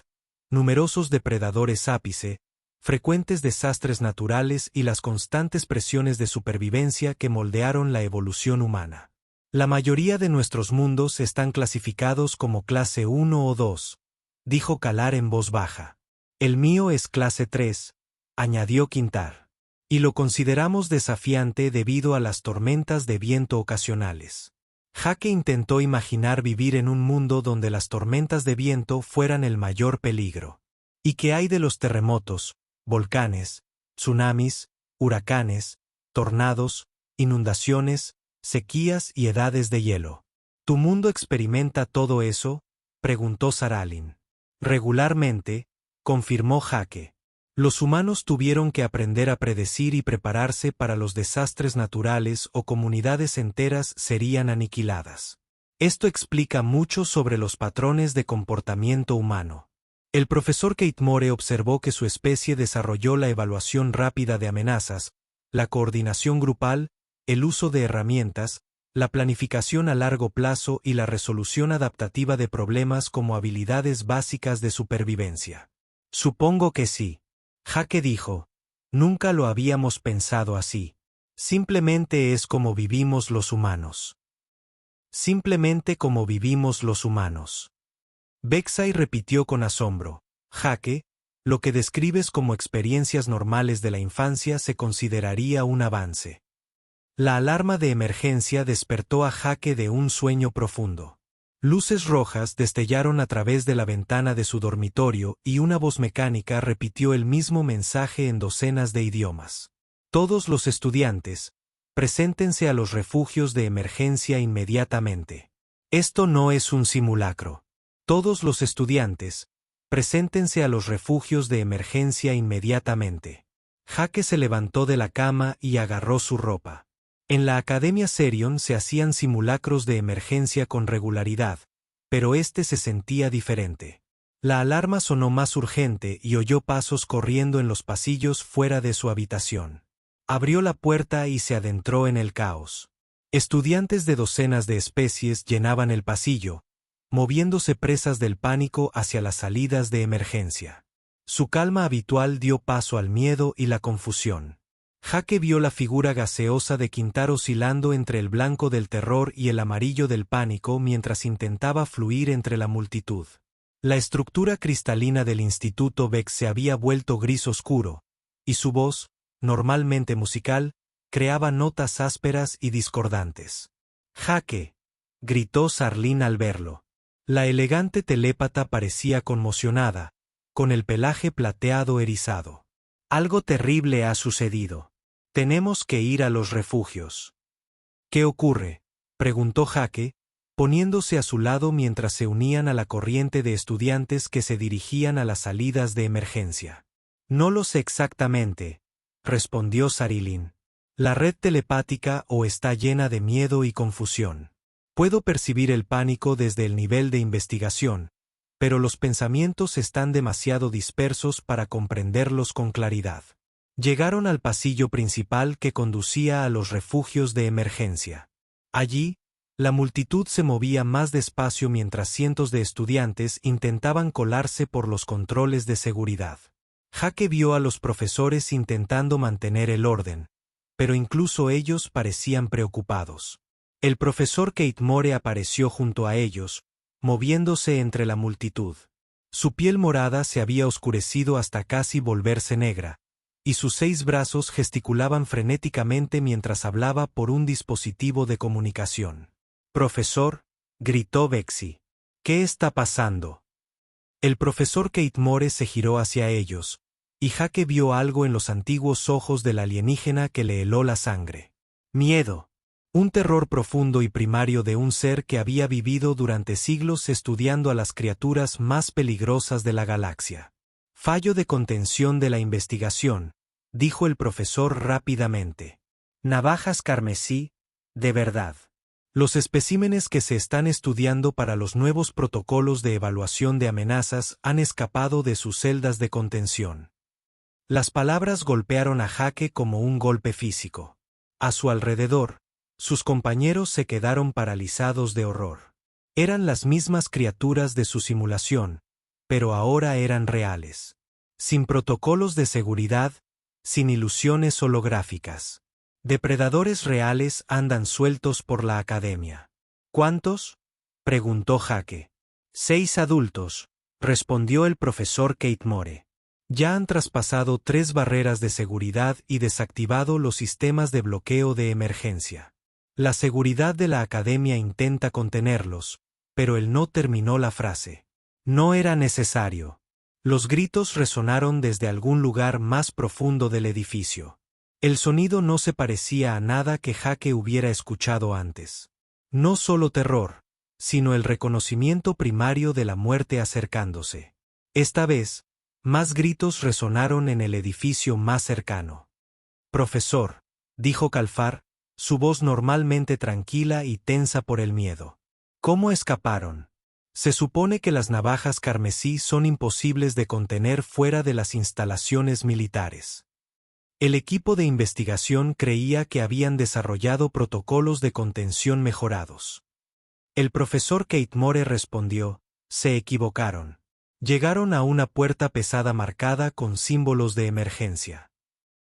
numerosos depredadores ápice, frecuentes desastres naturales y las constantes presiones de supervivencia que moldearon la evolución humana. La mayoría de nuestros mundos están clasificados como clase 1 o 2, dijo Kalar en voz baja. El mío es clase 3, añadió Quintar. Y lo consideramos desafiante debido a las tormentas de viento ocasionales. Jake intentó imaginar vivir en un mundo donde las tormentas de viento fueran el mayor peligro. ¿Y qué hay de los terremotos, volcanes, tsunamis, huracanes, tornados, inundaciones, sequías y edades de hielo? ¿Tu mundo experimenta todo eso?, preguntó Saralin. Regularmente, confirmó Jake. Los humanos tuvieron que aprender a predecir y prepararse para los desastres naturales o comunidades enteras serían aniquiladas. Esto explica mucho sobre los patrones de comportamiento humano. El profesor Kate Moore observó que su especie desarrolló la evaluación rápida de amenazas, la coordinación grupal, el uso de herramientas, la planificación a largo plazo y la resolución adaptativa de problemas como habilidades básicas de supervivencia. Supongo que sí. Jake dijo. Nunca lo habíamos pensado así. Simplemente es como vivimos los humanos. Simplemente como vivimos los humanos. Beck-Sig repitió con asombro. Jake, lo que describes como experiencias normales de la infancia se consideraría un avance. La alarma de emergencia despertó a Jake de un sueño profundo. Luces rojas destellaron a través de la ventana de su dormitorio y una voz mecánica repitió el mismo mensaje en docenas de idiomas. Todos los estudiantes, preséntense a los refugios de emergencia inmediatamente. Esto no es un simulacro. Todos los estudiantes, preséntense a los refugios de emergencia inmediatamente. Jake se levantó de la cama y agarró su ropa. En la Academia Serion se hacían simulacros de emergencia con regularidad, pero este se sentía diferente. La alarma sonó más urgente y oyó pasos corriendo en los pasillos fuera de su habitación. Abrió la puerta y se adentró en el caos. Estudiantes de docenas de especies llenaban el pasillo, moviéndose presas del pánico hacia las salidas de emergencia. Su calma habitual dio paso al miedo y la confusión. Jake vio la figura gaseosa de Quintar oscilando entre el blanco del terror y el amarillo del pánico mientras intentaba fluir entre la multitud. La estructura cristalina del Instituto Beck se había vuelto gris oscuro, y su voz, normalmente musical, creaba notas ásperas y discordantes. «Jake», gritó Sarlin al verlo. La elegante telépata parecía conmocionada, con el pelaje plateado erizado. «Algo terrible ha sucedido. Tenemos que ir a los refugios». «¿Qué ocurre?», preguntó Jake, poniéndose a su lado mientras se unían a la corriente de estudiantes que se dirigían a las salidas de emergencia. «No lo sé exactamente», respondió Saralin. «La red telepática o está llena de miedo y confusión. Puedo percibir el pánico desde el nivel de investigación, pero los pensamientos están demasiado dispersos para comprenderlos con claridad». Llegaron al pasillo principal que conducía a los refugios de emergencia. Allí, la multitud se movía más despacio mientras cientos de estudiantes intentaban colarse por los controles de seguridad. Jake vio a los profesores intentando mantener el orden, pero incluso ellos parecían preocupados. El profesor Kate Moore apareció junto a ellos, moviéndose entre la multitud. Su piel morada se había oscurecido hasta casi volverse negra, y sus 6 brazos gesticulaban frenéticamente mientras hablaba por un dispositivo de comunicación. «Profesor», gritó Bexy. «¿Qué está pasando?» El profesor Kate Moore se giró hacia ellos, y Jake vio algo en los antiguos ojos del alienígena que le heló la sangre. Miedo. Un terror profundo y primario de un ser que había vivido durante siglos estudiando a las criaturas más peligrosas de la galaxia. «Fallo de contención de la investigación», dijo el profesor rápidamente. «Navajas carmesí, de verdad. Los especímenes que se están estudiando para los nuevos protocolos de evaluación de amenazas han escapado de sus celdas de contención». Las palabras golpearon a Jake como un golpe físico. A su alrededor, sus compañeros se quedaron paralizados de horror. Eran las mismas criaturas de su simulación, pero ahora eran reales. Sin protocolos de seguridad, sin ilusiones holográficas. Depredadores reales andan sueltos por la academia. ¿Cuántos?, preguntó Jake. 6 adultos, respondió el profesor Kate Moore. Ya han traspasado 3 barreras de seguridad y desactivado los sistemas de bloqueo de emergencia. La seguridad de la academia intenta contenerlos, pero él no terminó la frase. No era necesario. Los gritos resonaron desde algún lugar más profundo del edificio. El sonido no se parecía a nada que Jake hubiera escuchado antes. No solo terror, sino el reconocimiento primario de la muerte acercándose. Esta vez, más gritos resonaron en el edificio más cercano. «Profesor», dijo Calfar, su voz normalmente tranquila y tensa por el miedo. «¿Cómo escaparon? Se supone que las navajas carmesí son imposibles de contener fuera de las instalaciones militares». El equipo de investigación creía que habían desarrollado protocolos de contención mejorados. El profesor Kate Moore respondió: «Se equivocaron. Llegaron a una puerta pesada marcada con símbolos de emergencia».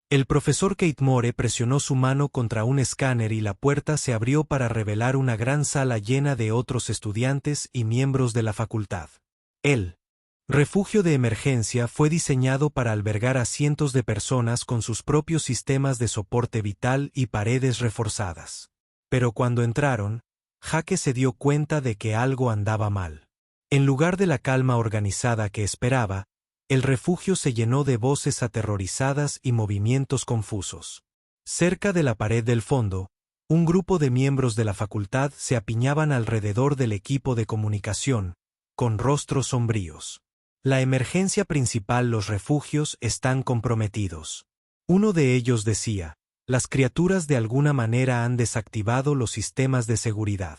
El profesor Kate Moore presionó su mano contra un escáner y la puerta se abrió para revelar una gran sala llena de otros estudiantes y miembros de la facultad. El refugio de emergencia fue diseñado para albergar a cientos de personas con sus propios sistemas de soporte vital y paredes reforzadas. Pero cuando entraron, Jake se dio cuenta de que algo andaba mal. En lugar de la calma organizada que esperaba, el refugio se llenó de voces aterrorizadas y movimientos confusos. Cerca de la pared del fondo, un grupo de miembros de la facultad se apiñaban alrededor del equipo de comunicación, con rostros sombríos. «La emergencia principal, los refugios están comprometidos». Uno de ellos decía: «Las criaturas de alguna manera han desactivado los sistemas de seguridad.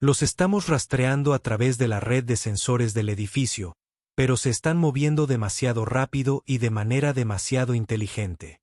Los estamos rastreando a través de la red de sensores del edificio, pero se están moviendo demasiado rápido y de manera demasiado inteligente».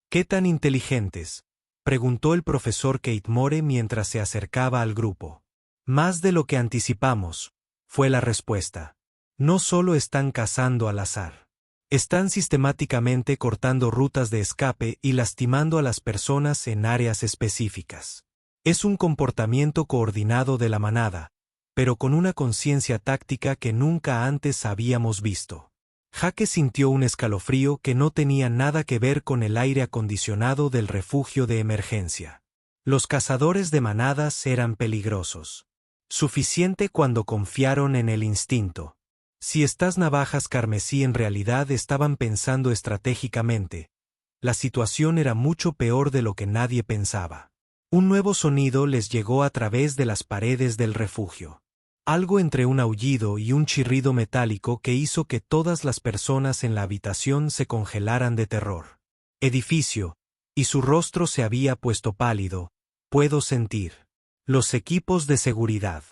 «¿Qué tan inteligentes?», preguntó el profesor Kate Moore mientras se acercaba al grupo. «Más de lo que anticipamos», fue la respuesta. «No solo están cazando al azar. Están sistemáticamente cortando rutas de escape y lastimando a las personas en áreas específicas. Es un comportamiento coordinado de la manada, pero con una conciencia táctica que nunca antes habíamos visto». Jake sintió un escalofrío que no tenía nada que ver con el aire acondicionado del refugio de emergencia. Los cazadores de manadas eran peligrosos. Suficiente cuando confiaron en el instinto. Si estas navajas carmesí en realidad estaban pensando estratégicamente, la situación era mucho peor de lo que nadie pensaba. Un nuevo sonido les llegó a través de las paredes del refugio. Algo entre un aullido y un chirrido metálico que hizo que todas las personas en la habitación se congelaran de terror. «Edificio», y su rostro se había puesto pálido, «puedo sentir. Los equipos de seguridad.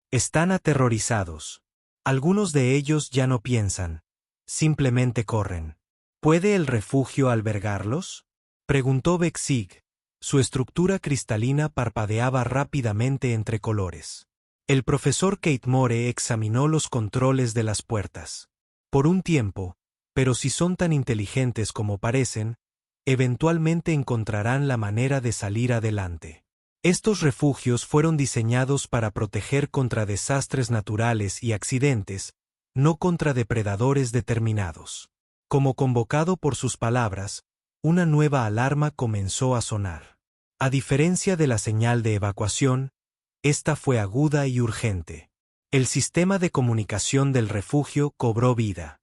Están aterrorizados. Algunos de ellos ya no piensan. Simplemente corren». «¿Puede el refugio albergarlos?», preguntó Bexig. Su estructura cristalina parpadeaba rápidamente entre colores. El profesor Kate Moore examinó los controles de las puertas. Por un tiempo, pero si son tan inteligentes como parecen, eventualmente encontrarán la manera de salir adelante. Estos refugios fueron diseñados para proteger contra desastres naturales y accidentes, no contra depredadores determinados. Como convocado por sus palabras, una nueva alarma comenzó a sonar. A diferencia de la señal de evacuación, esta fue aguda y urgente. El sistema de comunicación del refugio cobró vida.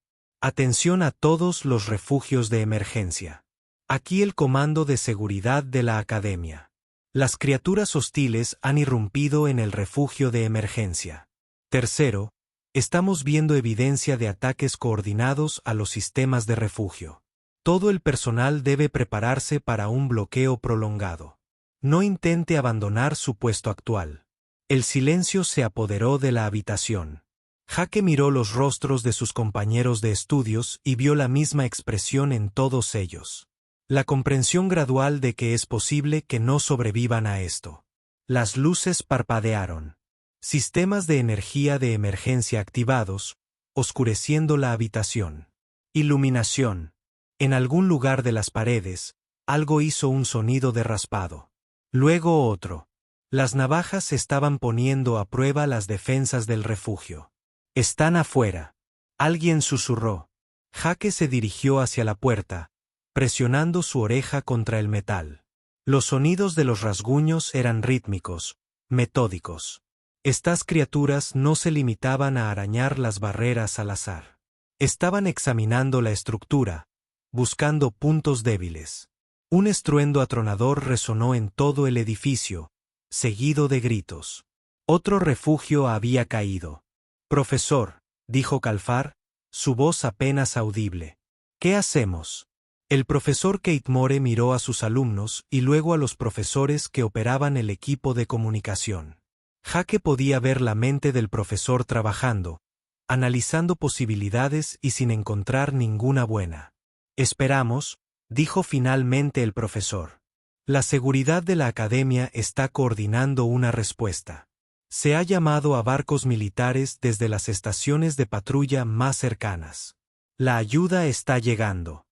Atención a todos los refugios de emergencia. Aquí el comando de seguridad de la Academia. Las criaturas hostiles han irrumpido en el refugio de emergencia. Tercero, estamos viendo evidencia de ataques coordinados a los sistemas de refugio. Todo el personal debe prepararse para un bloqueo prolongado. No intente abandonar su puesto actual. El silencio se apoderó de la habitación. Jake miró los rostros de sus compañeros de estudios y vio la misma expresión en todos ellos. La comprensión gradual de que es posible que no sobrevivan a esto. Las luces parpadearon. Sistemas de energía de emergencia activados, oscureciendo la habitación. Iluminación. En algún lugar de las paredes, algo hizo un sonido de raspado. Luego otro. Las navajas estaban poniendo a prueba las defensas del refugio. «Están afuera». Alguien susurró. Jake se dirigió hacia la puerta, presionando su oreja contra el metal. Los sonidos de los rasguños eran rítmicos, metódicos. Estas criaturas no se limitaban a arañar las barreras al azar. Estaban examinando la estructura, buscando puntos débiles. Un estruendo atronador resonó en todo el edificio, seguido de gritos. Otro refugio había caído. «Profesor», dijo Calfar, su voz apenas audible. «¿Qué hacemos?» El profesor Kate Moore miró a sus alumnos y luego a los profesores que operaban el equipo de comunicación. Jake podía ver la mente del profesor trabajando, analizando posibilidades y sin encontrar ninguna buena. «Esperamos», dijo finalmente el profesor. «La seguridad de la academia está coordinando una respuesta. Se ha llamado a barcos militares desde las estaciones de patrulla más cercanas. La ayuda está llegando».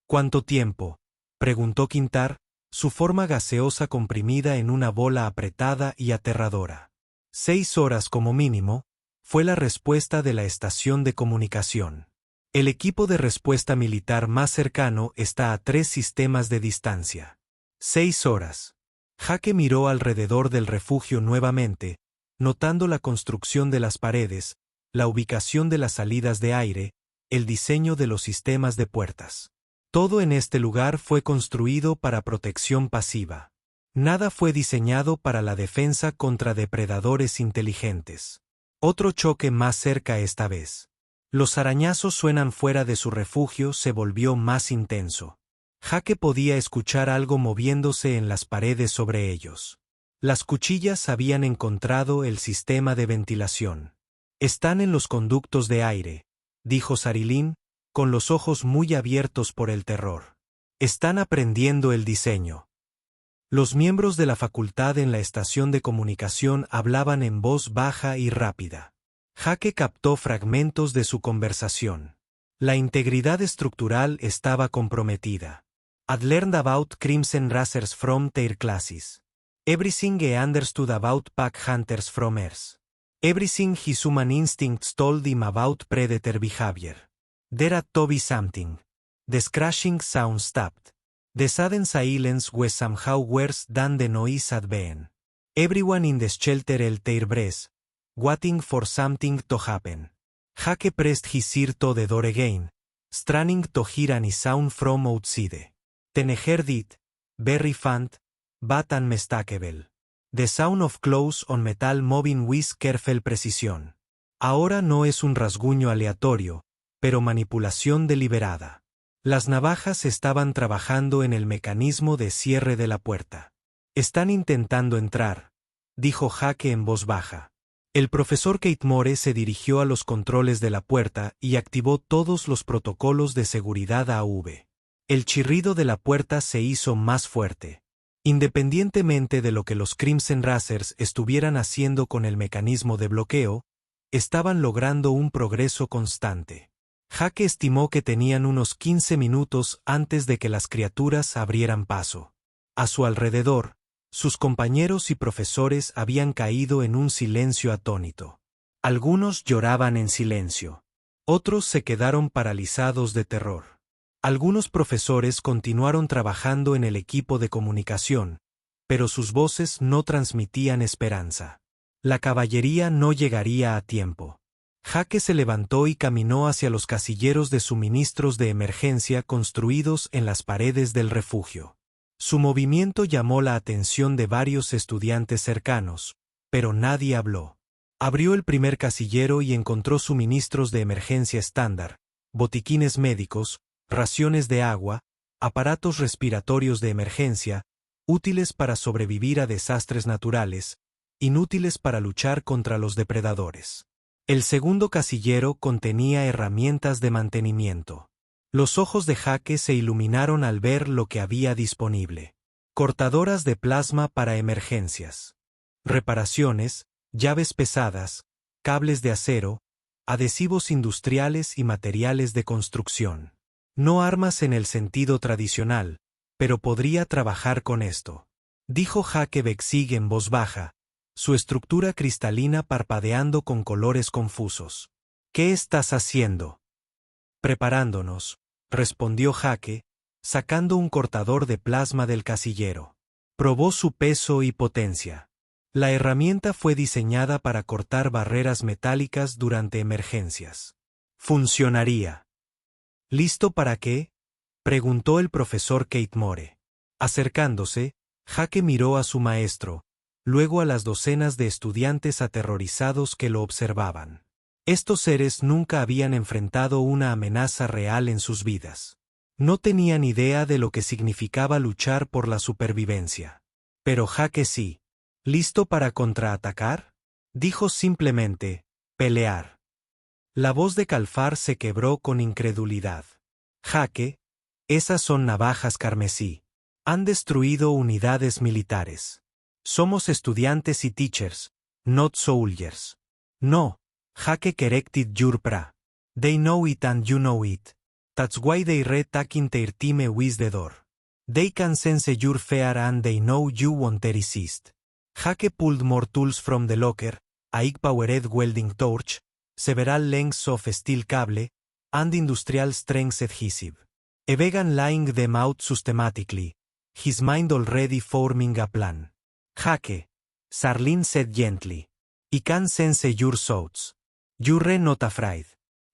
«¿Cuánto tiempo?», preguntó Quintar, su forma gaseosa comprimida en una bola apretada y aterradora. 6 horas como mínimo, fue la respuesta de la estación de comunicación. El equipo de respuesta militar más cercano está a 3 sistemas de distancia. 6 horas. Jake miró alrededor del refugio nuevamente, notando la construcción de las paredes, la ubicación de las salidas de aire, el diseño de los sistemas de puertas. Todo en este lugar fue construido para protección pasiva. Nada fue diseñado para la defensa contra depredadores inteligentes. Otro choque más cerca esta vez. Los arañazos suenan fuera de su refugio se volvió más intenso. Jake podía escuchar algo moviéndose en las paredes sobre ellos. Las cuchillas habían encontrado el sistema de ventilación. «Están en los conductos de aire», dijo Sarilyn, con los ojos muy abiertos por el terror. «Están aprendiendo el diseño». Los miembros de la facultad en la estación de comunicación hablaban en voz baja y rápida. Jake captó fragmentos de su conversación. La integridad estructural estaba comprometida. «I'd learned about Crimson Racers from their classes. Everything I understood about pack hunters from Earth. Everything his human instincts told him about predator behavior. There had to be something. The scratching sound stopped. The sudden silence was somehow worse than the noise had been. Everyone in the shelter held their breath, waiting for something to happen. Jake pressed his ear to the door again, straining to hear any sound from outside. Then he heard it, very faint, but unmistakable. The sound of claws on metal moving with careful precision. Ahora no es un rasguño aleatorio, pero manipulación deliberada. Las navajas estaban trabajando en el mecanismo de cierre de la puerta. «Están intentando entrar», dijo Jake en voz baja. El profesor Kate Moore se dirigió a los controles de la puerta y activó todos los protocolos de seguridad AV. El chirrido de la puerta se hizo más fuerte. Independientemente de lo que los Crimson Racers estuvieran haciendo con el mecanismo de bloqueo, estaban logrando un progreso constante. Jake estimó que tenían unos 15 minutos antes de que las criaturas abrieran paso. A su alrededor, sus compañeros y profesores habían caído en un silencio atónito. Algunos lloraban en silencio. Otros se quedaron paralizados de terror. Algunos profesores continuaron trabajando en el equipo de comunicación, pero sus voces no transmitían esperanza. La caballería no llegaría a tiempo. Jake se levantó y caminó hacia los casilleros de suministros de emergencia construidos en las paredes del refugio. Su movimiento llamó la atención de varios estudiantes cercanos, pero nadie habló. Abrió el primer casillero y encontró suministros de emergencia estándar, botiquines médicos, raciones de agua, aparatos respiratorios de emergencia, útiles para sobrevivir a desastres naturales, inútiles para luchar contra los depredadores. El segundo casillero contenía herramientas de mantenimiento. Los ojos de Jake se iluminaron al ver lo que había disponible. Cortadoras de plasma para emergencias. Reparaciones, llaves pesadas, cables de acero, adhesivos industriales y materiales de construcción. No armas en el sentido tradicional, pero podría trabajar con esto, dijo Jake Bexig en voz baja, su estructura cristalina parpadeando con colores confusos. ¿Qué estás haciendo? Preparándonos, respondió Jake, sacando un cortador de plasma del casillero. Probó su peso y potencia. La herramienta fue diseñada para cortar barreras metálicas durante emergencias. Funcionaría. ¿Listo para qué? Preguntó el profesor Kate Moore. Acercándose, Jake miró a su maestro, luego a las docenas de estudiantes aterrorizados que lo observaban. Estos seres nunca habían enfrentado una amenaza real en sus vidas. No tenían idea de lo que significaba luchar por la supervivencia. Pero Jake sí. ¿Listo para contraatacar? Dijo simplemente, pelear. La voz de Calfar se quebró con incredulidad. Jake, esas son navajas carmesí. Han destruido unidades militares. Somos estudiantes y teachers, not soldiers. No, Jake corrected your pra. They know it and you know it. That's why they re-taking their team with the door. They can sense your fear and they know you won't resist. Jake pulled more tools from the locker, a high-powered welding torch, several lengths of steel cable, and industrial strength adhesive. A vegan laying them out systematically, his mind already forming a plan. Jake, Sarlene said gently. I can sense your thoughts. You're not afraid.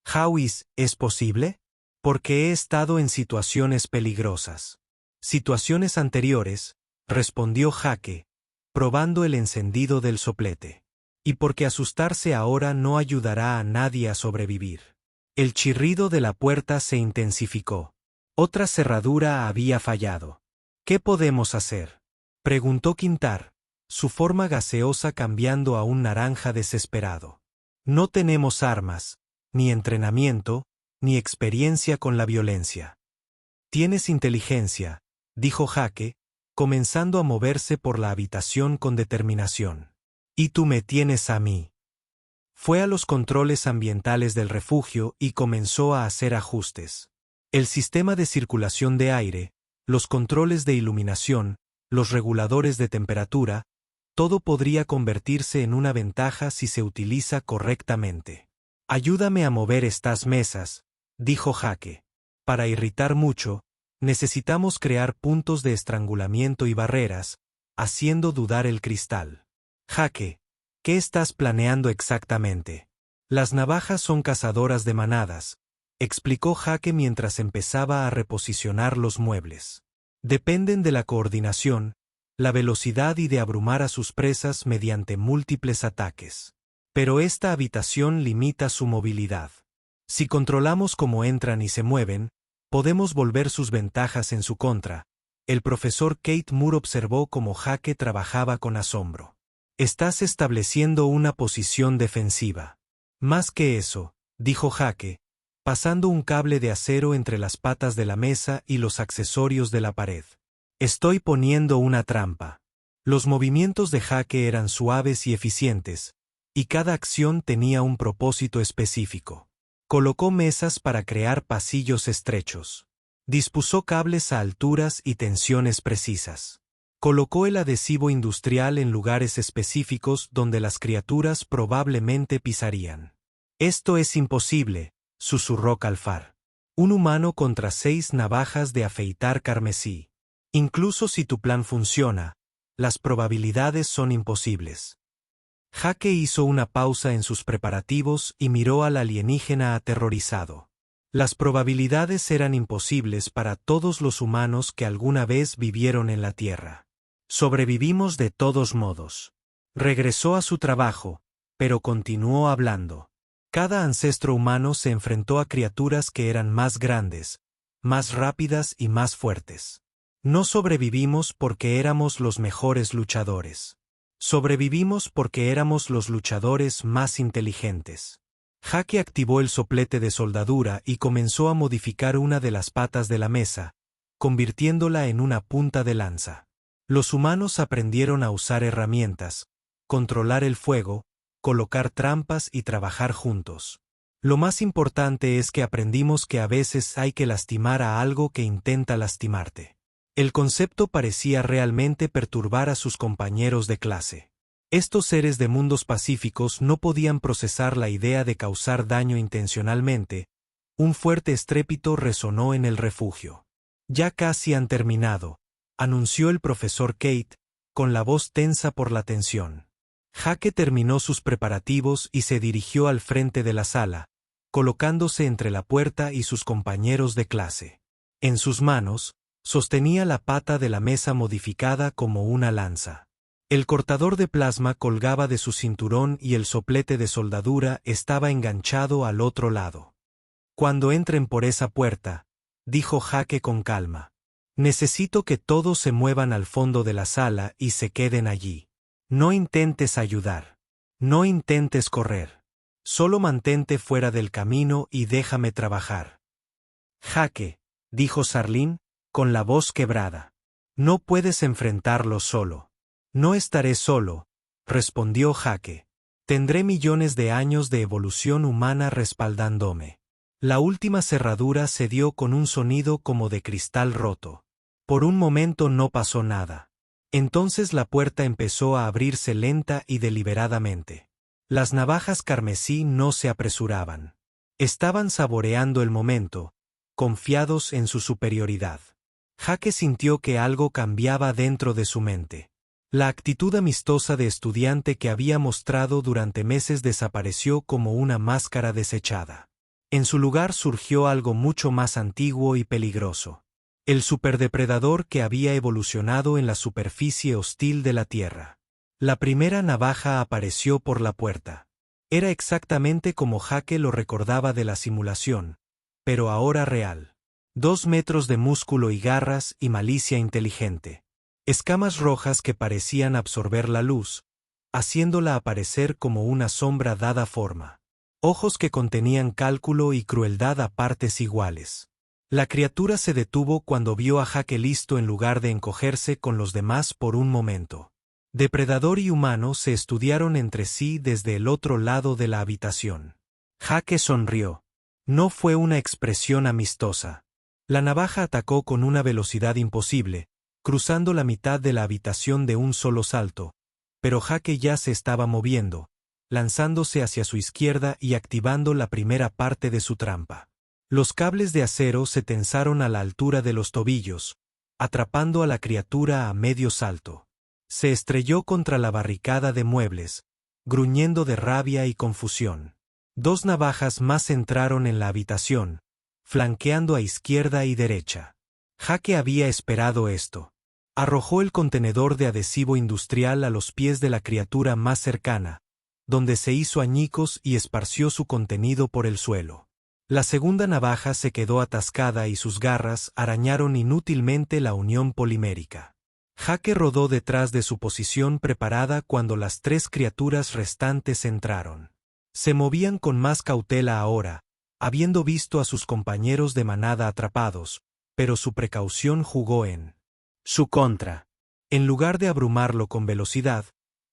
How es posible? Porque he estado en situaciones peligrosas. Situaciones anteriores, respondió Jake, probando el encendido del soplete. Y porque asustarse ahora no ayudará a nadie a sobrevivir. El chirrido de la puerta se intensificó. Otra cerradura había fallado. ¿Qué podemos hacer? Preguntó Quintar, su forma gaseosa cambiando a un naranja desesperado. No tenemos armas, ni entrenamiento, ni experiencia con la violencia. Tienes inteligencia, dijo Jake, comenzando a moverse por la habitación con determinación. Y tú me tienes a mí. Fue a los controles ambientales del refugio y comenzó a hacer ajustes. El sistema de circulación de aire, los controles de iluminación, los reguladores de temperatura, todo podría convertirse en una ventaja si se utiliza correctamente. Ayúdame a mover estas mesas, dijo Jake. Para irritar mucho, necesitamos crear puntos de estrangulamiento y barreras, haciendo dudar el cristal. Jake, ¿qué estás planeando exactamente? Las navajas son cazadoras de manadas, explicó Jake mientras empezaba a reposicionar los muebles. Dependen de la coordinación, la velocidad y de abrumar a sus presas mediante múltiples ataques. Pero esta habitación limita su movilidad. Si controlamos cómo entran y se mueven, podemos volver sus ventajas en su contra. El profesor Kate Moore observó cómo Jake trabajaba con asombro. Estás estableciendo una posición defensiva. Más que eso, dijo Jake, pasando un cable de acero entre las patas de la mesa y los accesorios de la pared. Estoy poniendo una trampa. Los movimientos de Jake eran suaves y eficientes, y cada acción tenía un propósito específico. Colocó mesas para crear pasillos estrechos. Dispuso cables a alturas y tensiones precisas. Colocó el adhesivo industrial en lugares específicos donde las criaturas probablemente pisarían. «Esto es imposible», susurró Calfar. «Un humano contra 6 navajas de afeitar carmesí. Incluso si tu plan funciona, las probabilidades son imposibles». Jake hizo una pausa en sus preparativos y miró al alienígena aterrorizado. Las probabilidades eran imposibles para todos los humanos que alguna vez vivieron en la Tierra. Sobrevivimos de todos modos. Regresó a su trabajo, pero continuó hablando. Cada ancestro humano se enfrentó a criaturas que eran más grandes, más rápidas y más fuertes. No sobrevivimos porque éramos los mejores luchadores. Sobrevivimos porque éramos los luchadores más inteligentes. Jake activó el soplete de soldadura y comenzó a modificar una de las patas de la mesa, convirtiéndola en una punta de lanza. Los humanos aprendieron a usar herramientas, controlar el fuego, colocar trampas y trabajar juntos. Lo más importante es que aprendimos que a veces hay que lastimar a algo que intenta lastimarte. El concepto parecía realmente perturbar a sus compañeros de clase. Estos seres de mundos pacíficos no podían procesar la idea de causar daño intencionalmente. Un fuerte estrépito resonó en el refugio. «Ya casi han terminado», anunció el profesor Kate, con la voz tensa por la tensión. Jake terminó sus preparativos y se dirigió al frente de la sala, colocándose entre la puerta y sus compañeros de clase. En sus manos, sostenía la pata de la mesa modificada como una lanza. El cortador de plasma colgaba de su cinturón y el soplete de soldadura estaba enganchado al otro lado. «Cuando entren por esa puerta», dijo Jake con calma, «necesito que todos se muevan al fondo de la sala y se queden allí. No intentes ayudar. No intentes correr. Solo mantente fuera del camino y déjame trabajar». «Jake», dijo Sarlín, con la voz quebrada, «no puedes enfrentarlo solo». «No estaré solo», respondió Jake. «Tendré millones de años de evolución humana respaldándome». La última cerradura se dio con un sonido como de cristal roto. Por un momento no pasó nada. Entonces la puerta empezó a abrirse lenta y deliberadamente. Las navajas carmesí no se apresuraban. Estaban saboreando el momento, confiados en su superioridad. Jake sintió que algo cambiaba dentro de su mente. La actitud amistosa de estudiante que había mostrado durante meses desapareció como una máscara desechada. En su lugar surgió algo mucho más antiguo y peligroso. El superdepredador que había evolucionado en la superficie hostil de la Tierra. La primera navaja apareció por la puerta. Era exactamente como Jake lo recordaba de la simulación, pero ahora real. 2 metros de músculo y garras y malicia inteligente. Escamas rojas que parecían absorber la luz, haciéndola aparecer como una sombra dada forma. Ojos que contenían cálculo y crueldad a partes iguales. La criatura se detuvo cuando vio a Jake listo en lugar de encogerse con los demás por un momento. Depredador y humano se estudiaron entre sí desde el otro lado de la habitación. Jake sonrió. No fue una expresión amistosa. La navaja atacó con una velocidad imposible, cruzando la mitad de la habitación de un solo salto, pero Jake ya se estaba moviendo, lanzándose hacia su izquierda y activando la primera parte de su trampa. Los cables de acero se tensaron a la altura de los tobillos, atrapando a la criatura a medio salto. Se estrelló contra la barricada de muebles, gruñendo de rabia y confusión. 2 navajas más entraron en la habitación, flanqueando a izquierda y derecha. Jake había esperado esto. Arrojó el contenedor de adhesivo industrial a los pies de la criatura más cercana, donde se hizo añicos y esparció su contenido por el suelo. La segunda navaja se quedó atascada y sus garras arañaron inútilmente la unión polimérica. Jake rodó detrás de su posición preparada cuando las 3 criaturas restantes entraron. Se movían con más cautela ahora, habiendo visto a sus compañeros de manada atrapados, pero su precaución jugó en su contra. En lugar de abrumarlo con velocidad,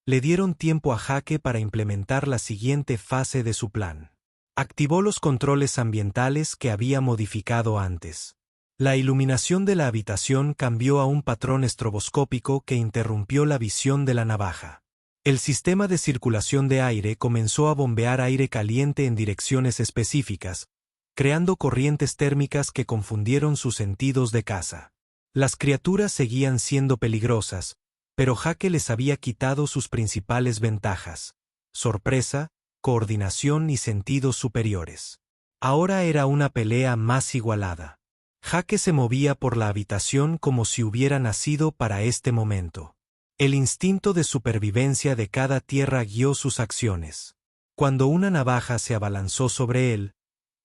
le dieron tiempo a Jake para implementar la siguiente fase de su plan. Activó los controles ambientales que había modificado antes. La iluminación de la habitación cambió a un patrón estroboscópico que interrumpió la visión de la navaja. El sistema de circulación de aire comenzó a bombear aire caliente en direcciones específicas, creando corrientes térmicas que confundieron sus sentidos de caza. Las criaturas seguían siendo peligrosas, pero Jake les había quitado sus principales ventajas: sorpresa, coordinación y sentidos superiores. Ahora era una pelea más igualada. Jake se movía por la habitación como si hubiera nacido para este momento. El instinto de supervivencia de cada tierra guió sus acciones. Cuando una navaja se abalanzó sobre él,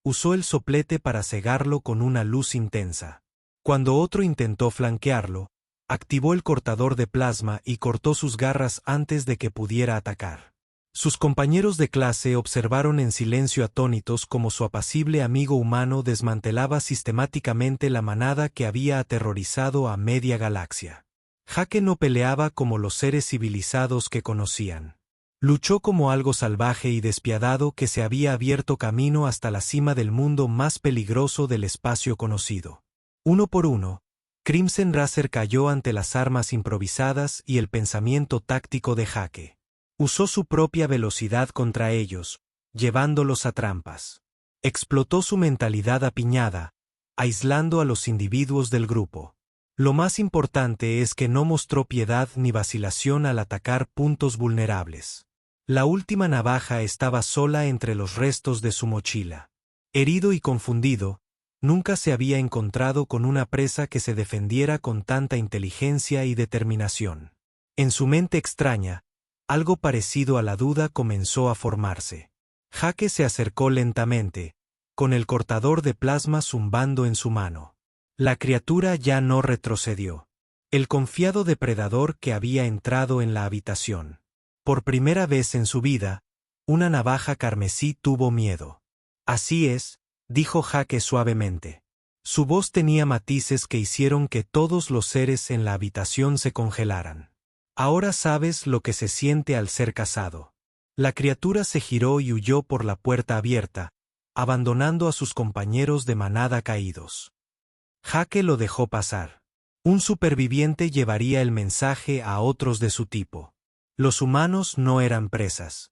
usó el soplete para cegarlo con una luz intensa. Cuando otro intentó flanquearlo, activó el cortador de plasma y cortó sus garras antes de que pudiera atacar. Sus compañeros de clase observaron en silencio atónitos cómo su apacible amigo humano desmantelaba sistemáticamente la manada que había aterrorizado a media galaxia. Jake no peleaba como los seres civilizados que conocían. Luchó como algo salvaje y despiadado que se había abierto camino hasta la cima del mundo más peligroso del espacio conocido. Uno por uno, Crimson Racer cayó ante las armas improvisadas y el pensamiento táctico de Jake. Usó su propia velocidad contra ellos, llevándolos a trampas. Explotó su mentalidad apiñada, aislando a los individuos del grupo. Lo más importante es que no mostró piedad ni vacilación al atacar puntos vulnerables. La última navaja estaba sola entre los restos de su mochila. Herido y confundido, nunca se había encontrado con una presa que se defendiera con tanta inteligencia y determinación. En su mente extraña, algo parecido a la duda comenzó a formarse. Jake se acercó lentamente, con el cortador de plasma zumbando en su mano. La criatura ya no retrocedió. El confiado depredador que había entrado en la habitación. Por primera vez en su vida, una navaja carmesí tuvo miedo. Así es, dijo Jake suavemente. Su voz tenía matices que hicieron que todos los seres en la habitación se congelaran. Ahora sabes lo que se siente al ser cazado. La criatura se giró y huyó por la puerta abierta, abandonando a sus compañeros de manada caídos. Jake lo dejó pasar. Un superviviente llevaría el mensaje a otros de su tipo. Los humanos no eran presas.